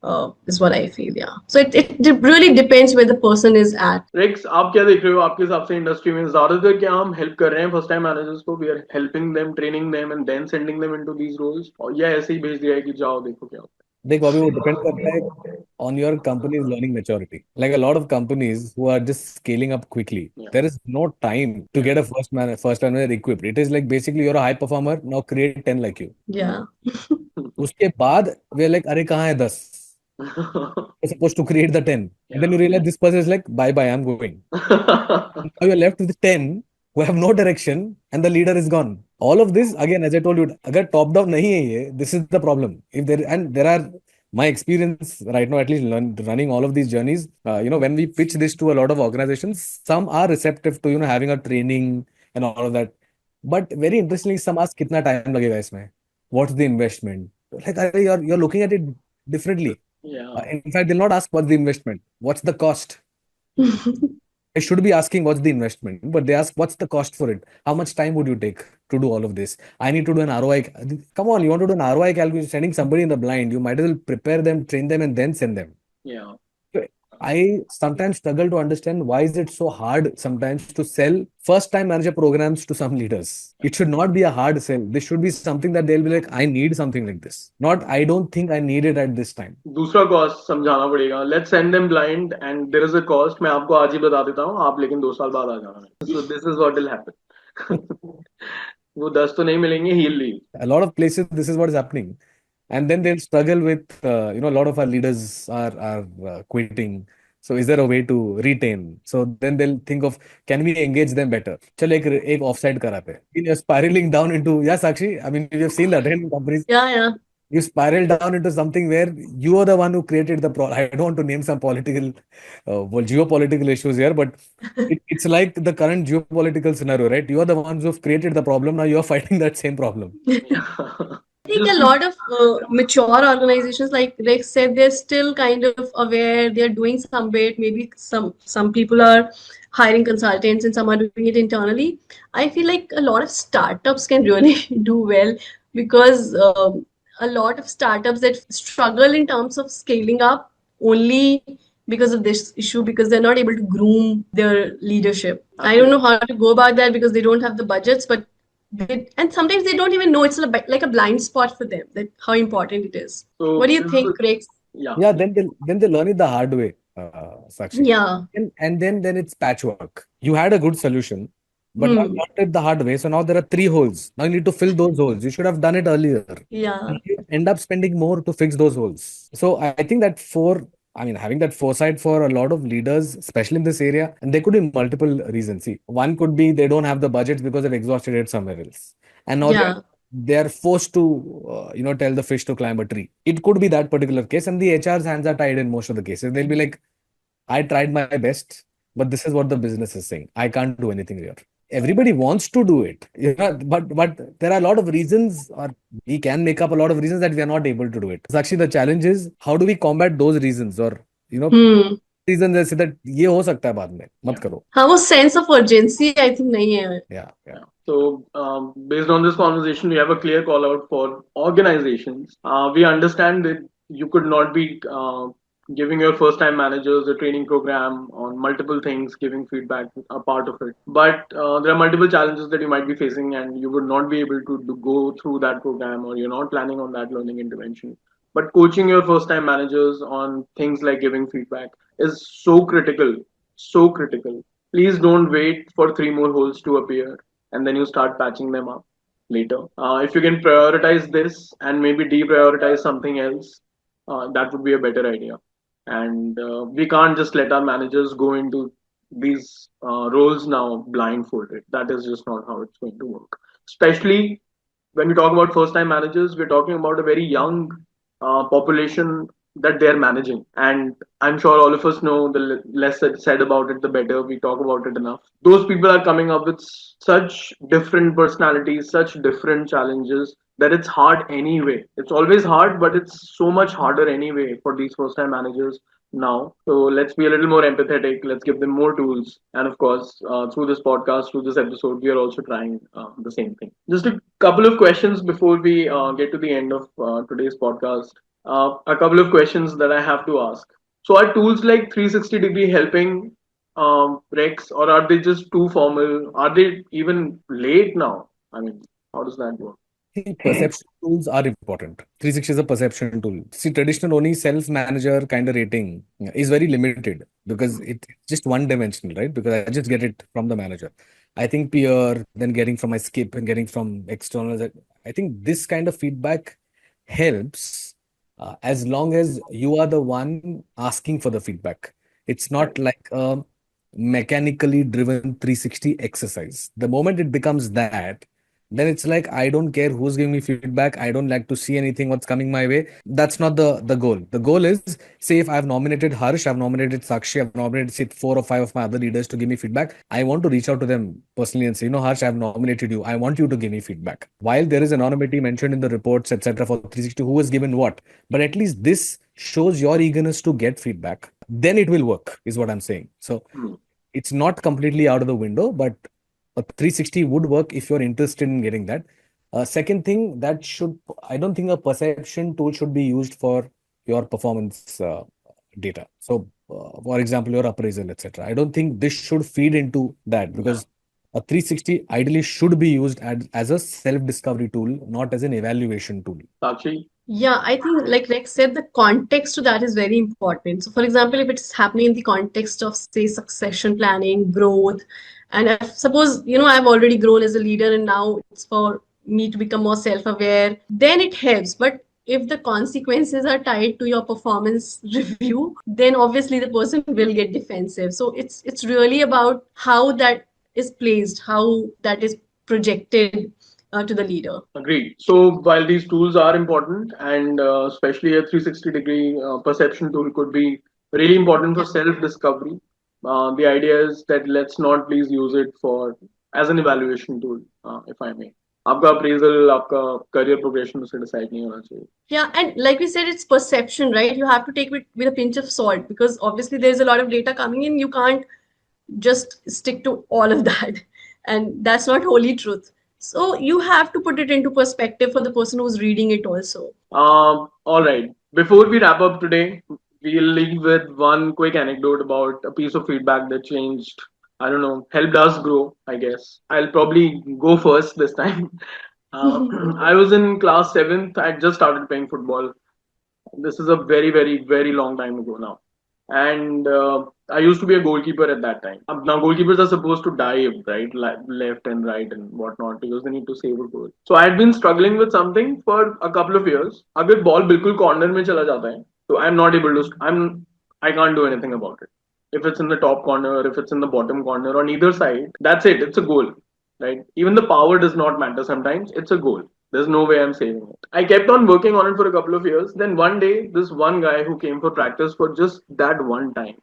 is what I feel. Yeah. So it really depends where the person is at. Rex, आप क्या देख रहे हो आपके हिसाब से industry में ज्यादातर क्या हम हेल्प कर रहे हैं फर्स्ट टाइम मैनेजर्स को? We are helping them, training them and then sending them into these roles, और या ऐसे ही भेज दिया है कि जाओ देखो क्या होता देखो अभी वो डिपेंड करता है on your company's learning maturity. Like a lot of companies who are just scaling up quickly, है. there is no time to Yeah. get a first manager equipped. It is like basically you're a high performer, now create 10 like you. Yeah. उसके बाद we are like अरे कहाँ है 10? You're supposed to create the 10. And then Yeah. you realize this person is like bye bye, I'm going. Now you're left with 10 who have no direction and the leader is gone. All of this, again, as I told you, अगर top down नहीं है ये, this is the problem. If there and there are my experience right now, at least running all of these journeys, when we pitch this to a lot of organizations, some are receptive to, having a training and all of that. But very interestingly, some ask कितना time लगेगा इसमें? What's the investment? Like, अरे, you're looking at it differently. Yeah. In fact, they'll not ask what's the investment, what's the cost. They should be asking what's the investment, but they ask what's the cost for it. How much time would you take to do all of this? I need to do an ROI. Come on, you want to do an ROI calculation, sending somebody in the blind. You might as well prepare them, train them, and then send them. Yeah. So I sometimes struggle to understand why is it so hard sometimes to sell first-time manager programs to some leaders. It should not be a hard sell. This should be something that they'll be like, I need something like this. Not, I don't think I need it at this time. दूसरा cost समझाना पड़ेगा. Let's send them blind and there is a cost. मैं आपको आज ही बता देता हूँ, आप लेकिन 2 साल बाद आ जाना. So this is what will happen. वो 10 तो नहीं मिलेंगे, he will leave. A lot of places, this is what is happening. And then they'll struggle with, a lot of our leaders are quitting. So is there a way to retain? So then they'll think of, can we engage them better? चलो एक offside कराते हैं. You're spiraling down into, yeah, Sakshi, I mean, you've seen that in companies. Yeah, yeah. You spiral down into something where you are the one who created the problem. I don't want to name some geopolitical issues here, but it's like the current geopolitical scenario, right? You are the ones who've created the problem. Now you are fighting that same problem. I think a lot of mature organizations, like Rex said, they're still kind of aware. They're doing some bit. Maybe some people are hiring consultants and some are doing it internally. I feel like a lot of startups can really do well because a lot of startups that struggle in terms of scaling up only because of this issue, because they're not able to groom their leadership. I don't know how to go about that because they don't have the budgets, but and sometimes they don't even know. It's like a blind spot for them, that how important it is. So What do you think, Rex? yeah. Yeah, then they learn it the hard way. Sakshi. Yeah. And then it's patchwork. You had a good solution, but now you Hmm. learned it the hard way. So now there are three holes. Now you need to fill those holes. You should have done it earlier. Yeah. And you end up spending more to fix those holes. So I think that I mean, having that foresight for a lot of leaders, especially in this area, and there could be multiple reasons. See, one could be they don't have the budgets because they've exhausted it somewhere else, and now Yeah. they're forced to tell the fish to climb a tree. It could be that particular case, and the HR's hands are tied in most of the cases. They'll be like, I tried my best, but this is what the business is saying. I can't do anything here. Everybody wants to do it, but there are a lot of reasons, or we can make up a lot of reasons that we are not able to do it. So actually, the challenge is how do we combat those reasons, or you know, Hmm. reasons that say that ये हो सकता है बाद में मत करो. हाँ, वो sense of urgency I think नहीं है. Yeah, yeah. So, based on this conversation, we have a clear call out for organizations. We understand that you could not be giving your first time managers a training program on multiple things, giving feedback, a part of it. But there are multiple challenges that you might be facing, and you would not be able to go through that program, or you're not planning on that learning intervention. But coaching your first time managers on things like giving feedback is so critical, so critical. Please don't wait for three more holes to appear and then you start patching them up later. If you can prioritize this and maybe deprioritize something else, that would be a better idea. And we can't just let our managers go into these roles now blindfolded. That is just not how it's going to work. Especially when we talk about first time managers, we're talking about a very young population that they're managing. And I'm sure all of us know the less said about it, the better. We talk about it enough. Those people are coming up with such different personalities, such different challenges that it's hard anyway. It's always hard, but it's so much harder anyway for these first time managers now. So let's be a little more empathetic. Let's give them more tools. And of course, through this podcast, through this episode, we are also trying the same thing. Just a couple of questions before we get to the end of today's podcast. A couple of questions that I have to ask. So, are tools like 360-degree helping Rex, or are they just too formal? Are they even late now? I mean, how does that work? I think perception tools are important. 360 is a perception tool. See, traditional only self-manager kind of rating is very limited because it's just one dimensional, right? Because I just get it from the manager. I think peer, then getting from my skip and getting from externals. I think this kind of feedback helps as long as you are the one asking for the feedback. It's Right. not like a mechanically driven 360 exercise. The moment it becomes that, then it's like I don't care who's giving me feedback. I don't like to see anything what's coming my way. That's not the goal. The goal is, say if I've nominated Harsh, I've nominated Sakshi, I've nominated say four or five of my other leaders to give me feedback. I want to reach out to them personally and say, Harsh, I've nominated you. I want you to give me feedback. While there is anonymity mentioned in the reports, etc., for 360, who has given what, but at least this shows your eagerness to get feedback. Then it will work, is what I'm saying. So Hmm. it's not completely out of the window, but a 360 would work if you're interested in getting that. Second thing that I don't think a perception tool should be used for your performance data. So, for example, your appraisal, etc. I don't think this should feed into that Yeah. because a 360 ideally should be used as a self-discovery tool, not as an evaluation tool. Sakshi? Yeah, I think, like Rex said, the context to that is very important. So, for example, if it's happening in the context of, say, succession planning, growth, and if suppose, I've already grown as a leader and now it's for me to become more self-aware, then it helps. But if the consequences are tied to your performance review, then obviously the person will get defensive. So it's really about how that is placed, how that is projected to the leader. Agreed. So while these tools are important, and especially a 360-degree perception tool could be really important for Yeah. self-discovery, the idea is that let's not please use it for as an evaluation tool, if I may. आपका appraisal, आपका career progression उससे decide नहीं होना चाहिए. Yeah, and like we said, it's perception, right? You have to take it with a pinch of salt because obviously there's a lot of data coming in. You can't just stick to all of that. And that's not wholly truth. So you have to put it into perspective for the person who's reading it also. All right. Before we wrap up today, we'll leave with one quick anecdote about a piece of feedback that changed, I don't know, helped us grow, I guess. I'll probably go first this time. I was in class 7th. I just started playing football. This is a very, very, very long time ago now. And I used to be a goalkeeper at that time. Now goalkeepers are supposed to dive, right, left and right and whatnot, because they need to save a goal. So I had been struggling with something for a couple of years. अगर ball बिल्कुल corner में चला जाता है, so I'm not able to. I can't do anything about it. If it's in the top corner, if it's in the bottom corner, on either side, that's it. It's a goal, right? Even the power does not matter sometimes. It's a goal. There's no way I'm saving it. I kept on working on it for a couple of years. Then one day, this one guy who came for practice for just that one time,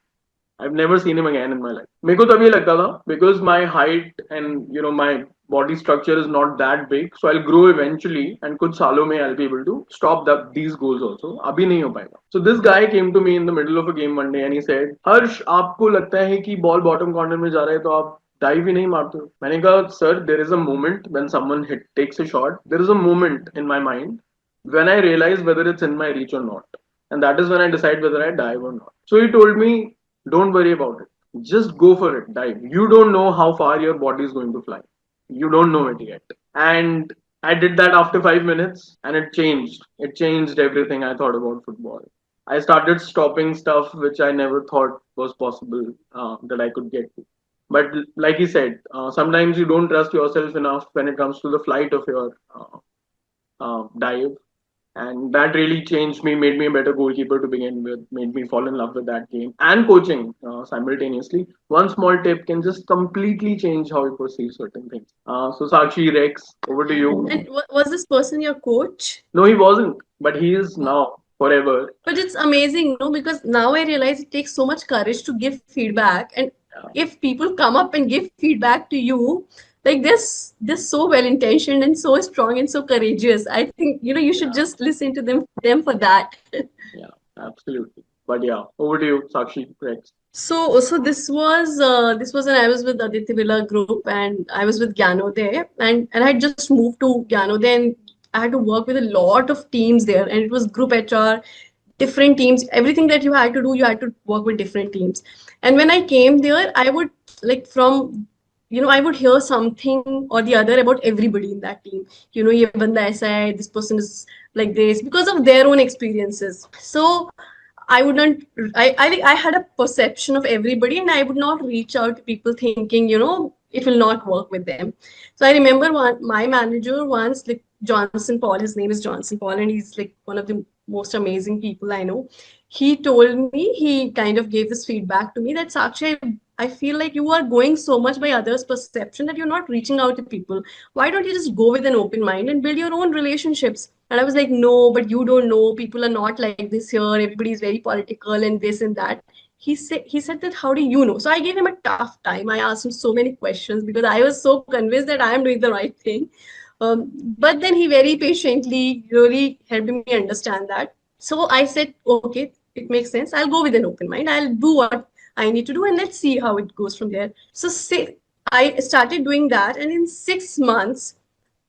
I've never seen him again in my life. मेरे को तभी लगता था because my height and my body structure is not that big, so I'll grow eventually and कुछ सालों में I'll be able to stop these goals also. अभी नहीं हो पाएगा. So this guy came to me in the middle of a game one day and he said, हर्ष आपको लगता है कि ball bottom corner में जा रहा है तो आप डाइव ही नहीं मारते हो. मैंने कहा sir there is a moment when someone takes a shot, there is a moment in my mind when I realize whether it's in my reach or not. And that is when I decide whether I dive or not. So he told me, don't worry about it. Just go for it, dive. You don't know how far your body is going to fly. You don't know it yet. And I did that after 5 minutes and it changed. It changed everything I thought about football. I started stopping stuff which I never thought was possible that I could get to. But like he said, sometimes you don't trust yourself enough when it comes to the flight of your dive, and that really changed me, made me a better goalkeeper to begin with, made me fall in love with that game and coaching simultaneously. One small tip can just completely change how you perceive certain things. So Sakshi, Rex, over to you. And was this person your coach? No, he wasn't, but he is now forever. But it's amazing, no? Because now I realize it takes so much courage to give feedback. And if people come up and give feedback to you, like they're so well intentioned and so strong and so courageous. I think you should just listen to them for that. Yeah, absolutely. But yeah, over to you, Sakshi, Rex. So this was when I was with Aditya Villa Group and I was with Gyano there, and I had just moved to Gyano there, and I had to work with a lot of teams there, and it was group HR, different teams. Everything that you had to do, you had to work with different teams. And when I came there, I would like from I would hear something or the other about everybody in that team. ये बंदा ऐसा है, this person is like this because of their own experiences. So I wouldn't, I think I had a perception of everybody and I would not reach out to people thinking, it will not work with them. So I remember my manager once, like Johnson Paul, his name is Johnson Paul, and he's like one of the most amazing people I know. He told me, he kind of gave this feedback to me that Sakshi, I feel like you are going so much by others' perception that you're not reaching out to people. Why don't you just go with an open mind and build your own relationships? And I was like, no, but you don't know. People are not like this here. Everybody is very political and this and that. He said that, how do you know? So I gave him a tough time. I asked him so many questions because I was so convinced that I am doing the right thing. But then he very patiently really helped me understand that. So I said, okay, it makes sense. I'll go with an open mind. I'll do what I need to do and let's see how it goes from there. So I started doing that, and in 6 months,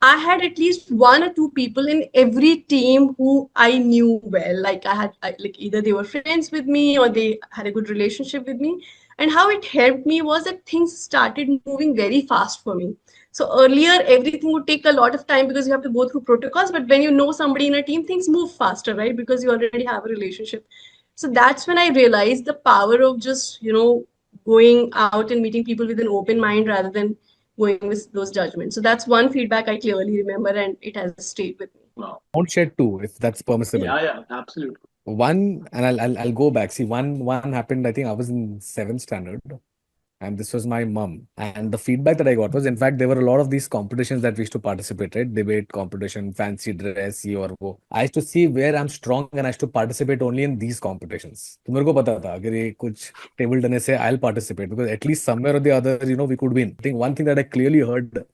I had at least one or two people in every team who I knew well. Like like either they were friends with me or they had a good relationship with me. And how it helped me was that things started moving very fast for me. So earlier, everything would take a lot of time because you have to go through protocols. But when you know somebody in a team, things move faster, right? Because you already have a relationship. So that's when I realized the power of just, going out and meeting people with an open mind rather than going with those judgments. So that's one feedback I clearly remember, and it has stayed with me. Wow. I'll share two if that's permissible. Yeah, absolutely. One, and I'll go back. See, one happened. I think I was in seventh standard, and this was my mom. And the feedback that I got was, in fact, there were a lot of these competitions that we used to participate, right? Debate competition, fancy dress, ये और वो. I used to see where I'm strong, and I used to participate only in these competitions. तो मेरे को पता था अगर ये कुछ table tennis है, I'll participate because at least somewhere or the other, we could win. I think one thing that I clearly heard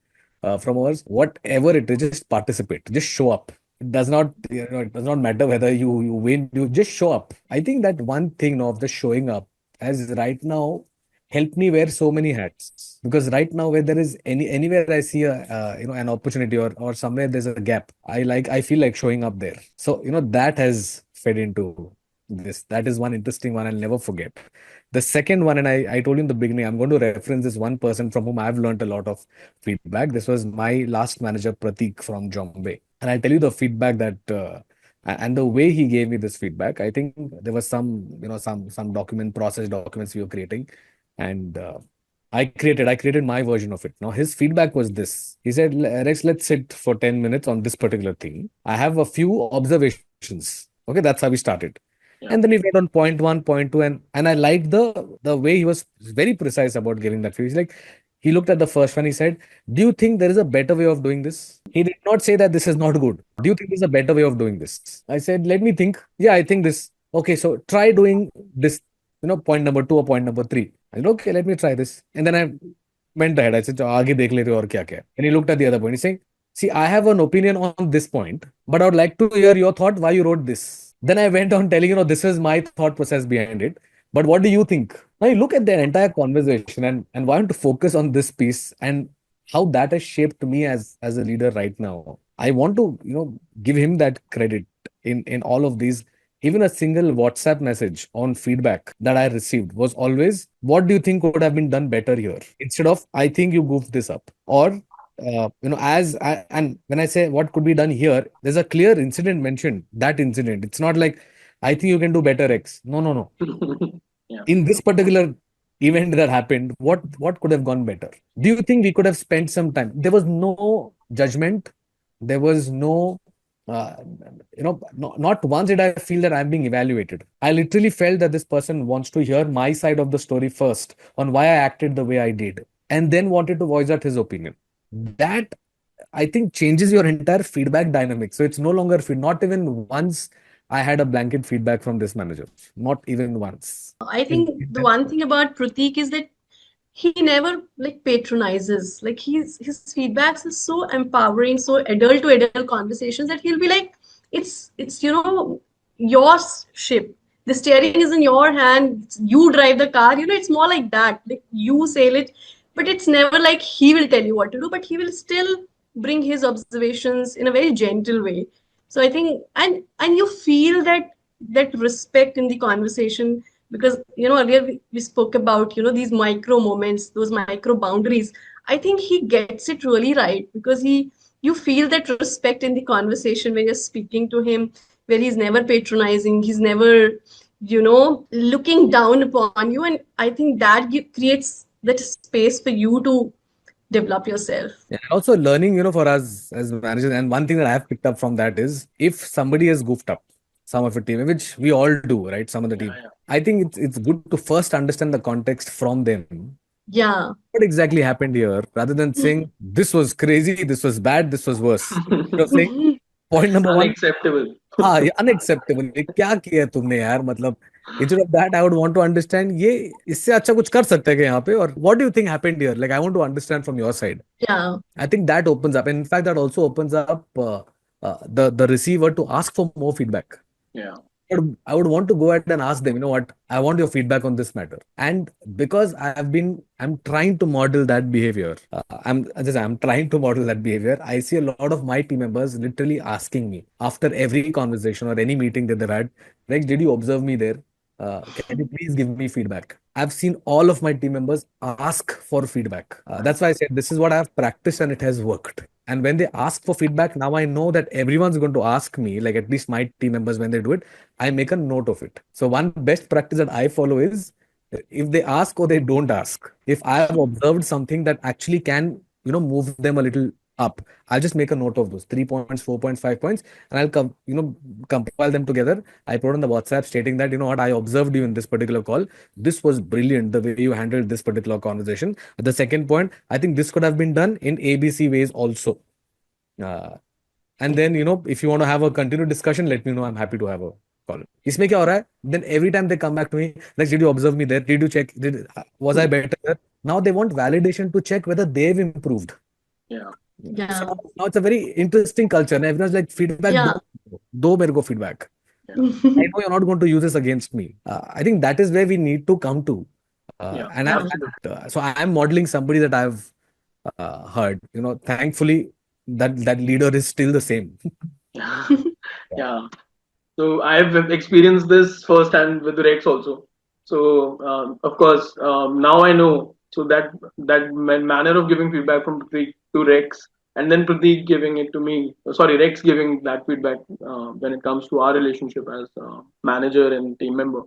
from us, whatever it is, just participate, just show up. It does not, it does not matter whether you win, you just show up. I think that one thing of the showing up has right now helped me wear so many hats, because right now where there is anywhere I see a an opportunity, or somewhere there's a gap, I feel like showing up there. So that has fed into this. That is one interesting one I'll never forget. The second one, and I told you in the beginning, I'm going to reference this one person from whom I've learned a lot of feedback. This was my last manager, Pratik from Jombay. And I'll tell you the feedback that And the way he gave me this feedback, I think there was some, some document process documents we were creating, and I created my version of it. Now his feedback was this. He said, Rex, let's sit for 10 minutes on this particular thing. I have a few observations. Okay, that's how we started. And then Yeah. we went on point one, point two, and I liked the way he was very precise about giving that feedback. He's like, he looked at the first one, he said, do you think there is a better way of doing this? He did not say that this is not good. Do you think there's a better way of doing this? I said, let me think. Yeah, I think this. Okay, so try doing this, point number two or point number three. I said, okay, let me try this. And then I went ahead. I said, "So, आगे देख लेते हो और क्या क्या है." And he looked at the other point. He's saying, see, I have an opinion on this point, but I would like to hear your thought why you wrote this. Then I went on telling, this is my thought process behind it. But what do you think? Now you look at the entire conversation and want to focus on this piece and how that has shaped me as a leader right now. I want to, give him that credit in all of these. Even a single WhatsApp message on feedback that I received was always, what do you think would have been done better here? Instead of, I think you goofed this up. Or, and when I say what could be done here, there's a clear incident mentioned, that incident. It's not like, I think you can do better X. No, no, no. Yeah. In this particular event that happened, what could have gone better? Do you think we could have spent some time? There was no judgment. There was no, uh, not once did I feel that I'm being evaluated. I literally felt that this person wants to hear my side of the story first on why I acted the way I did, and then wanted to voice out his opinion. That I think changes your entire feedback dynamic. So it's no longer not even once I had a blanket feedback from this manager. Not even once. I think the one thing about Pratik is that he never like patronizes. Like his feedbacks is so empowering, so adult to adult conversations that he'll be like, it's your ship. The steering is in your hand. You drive the car. It's more like that. Like you sail it, but it's never like he will tell you what to do. But he will still bring his observations in a very gentle way. So I think, and you feel that respect in the conversation, because earlier we spoke about these micro moments, those micro boundaries. I think he gets it really right, because you feel that respect in the conversation when you're speaking to him, where he's never patronizing, he's never looking down upon you. And I think that creates that space for you to develop yourself. Yeah, also learning, for us as managers, and one thing that I have picked up from that is if somebody has goofed up, some of a team, which we all do, right? Some of the team. Yeah. I think it's good to first understand the context from them. Yeah. What exactly happened here, rather than saying this was crazy, this was bad, this was worse. Yeah. You're saying point number one, Unacceptable. हाँ, ये unacceptable. ये क्या किया तुमने यार, मतलब instead of that I would want to understand ये इससे अच्छा कुछ कर सकते हैं क्या यहाँ पे, और what do you think happened here, like I want to understand from your side. Yeah. I think that opens up, and in fact that also opens up the receiver to ask for more feedback. Yeah. I would want to go ahead and ask them, what, I want your feedback on this matter. And because I'm trying to model that behavior. I'm trying to model that behavior. I see a lot of my team members literally asking me after every conversation or any meeting that they've had, Rex, did you observe me there? Can you please give me feedback? I've seen all of my team members ask for feedback. That's why I said this is what I've practiced and it has worked. And when they ask for feedback, now I know that everyone's going to ask me, like at least my team members, when they do it, I make a note of it. So one best practice that I follow is if they ask or they don't ask, if I have observed something that actually can, move them a little up, I'll just make a note of those 3 points, 4 points, 5 points, and I'll compile them together. I put on the WhatsApp stating that, what, I observed you in this particular call. This was brilliant, the way you handled this particular conversation. The second point, I think this could have been done in ABC ways also. Uh, and then, if you want to have a continued discussion, let me know. I'm happy to have a call. इसमें क्या हो रहा है? Then every time they come back to me, like, did you observe me there? Did you check? Was I better there? Now they want validation to check whether they've improved. Yeah. Yeah. So now it's a very interesting culture. And everyone's like, feedback, Yeah. do mere ko feedback. I know you're not going to use this against me. I think that is where we need to come to. Yeah. And Absolutely. so I'm modeling somebody that I've heard. Thankfully, that leader is still the same. Yeah. Yeah. So I have experienced this firsthand with Rex also. So of course, now I know. So that manner of giving feedback from Pratik to Rex and then Pradeep giving it to me. Sorry, Rex giving that feedback when it comes to our relationship as manager and team member.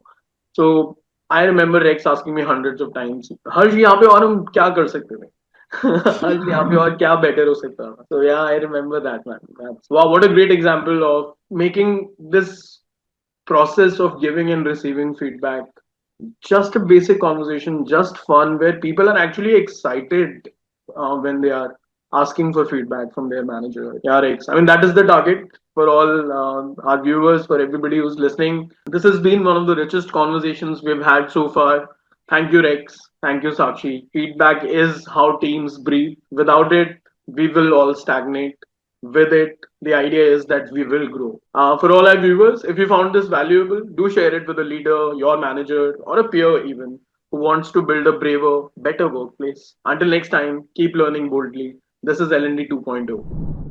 So I remember Rex asking me hundreds of times, "हर्ष यहाँ पे और हम क्या कर सकते थे? हर्ष यहाँ पे और क्या better हो सकता था?" So yeah, I remember that, man. That's, wow, what a great example of making this process of giving and receiving feedback just a basic conversation, just fun, where people are actually excited when they are asking for feedback from their manager. Yeah, Rex. I mean, that is the target for all our viewers, for everybody who's listening. This has been one of the richest conversations we've had so far. Thank you, Rex. Thank you, Sakshi. Feedback is how teams breathe. Without it, we will all stagnate. With it, the idea is that we will grow. For all our viewers, if you found this valuable, do share it with a leader, your manager, or a peer even who wants to build a braver, better workplace. Until next time, keep learning boldly. This is L&D 2.0.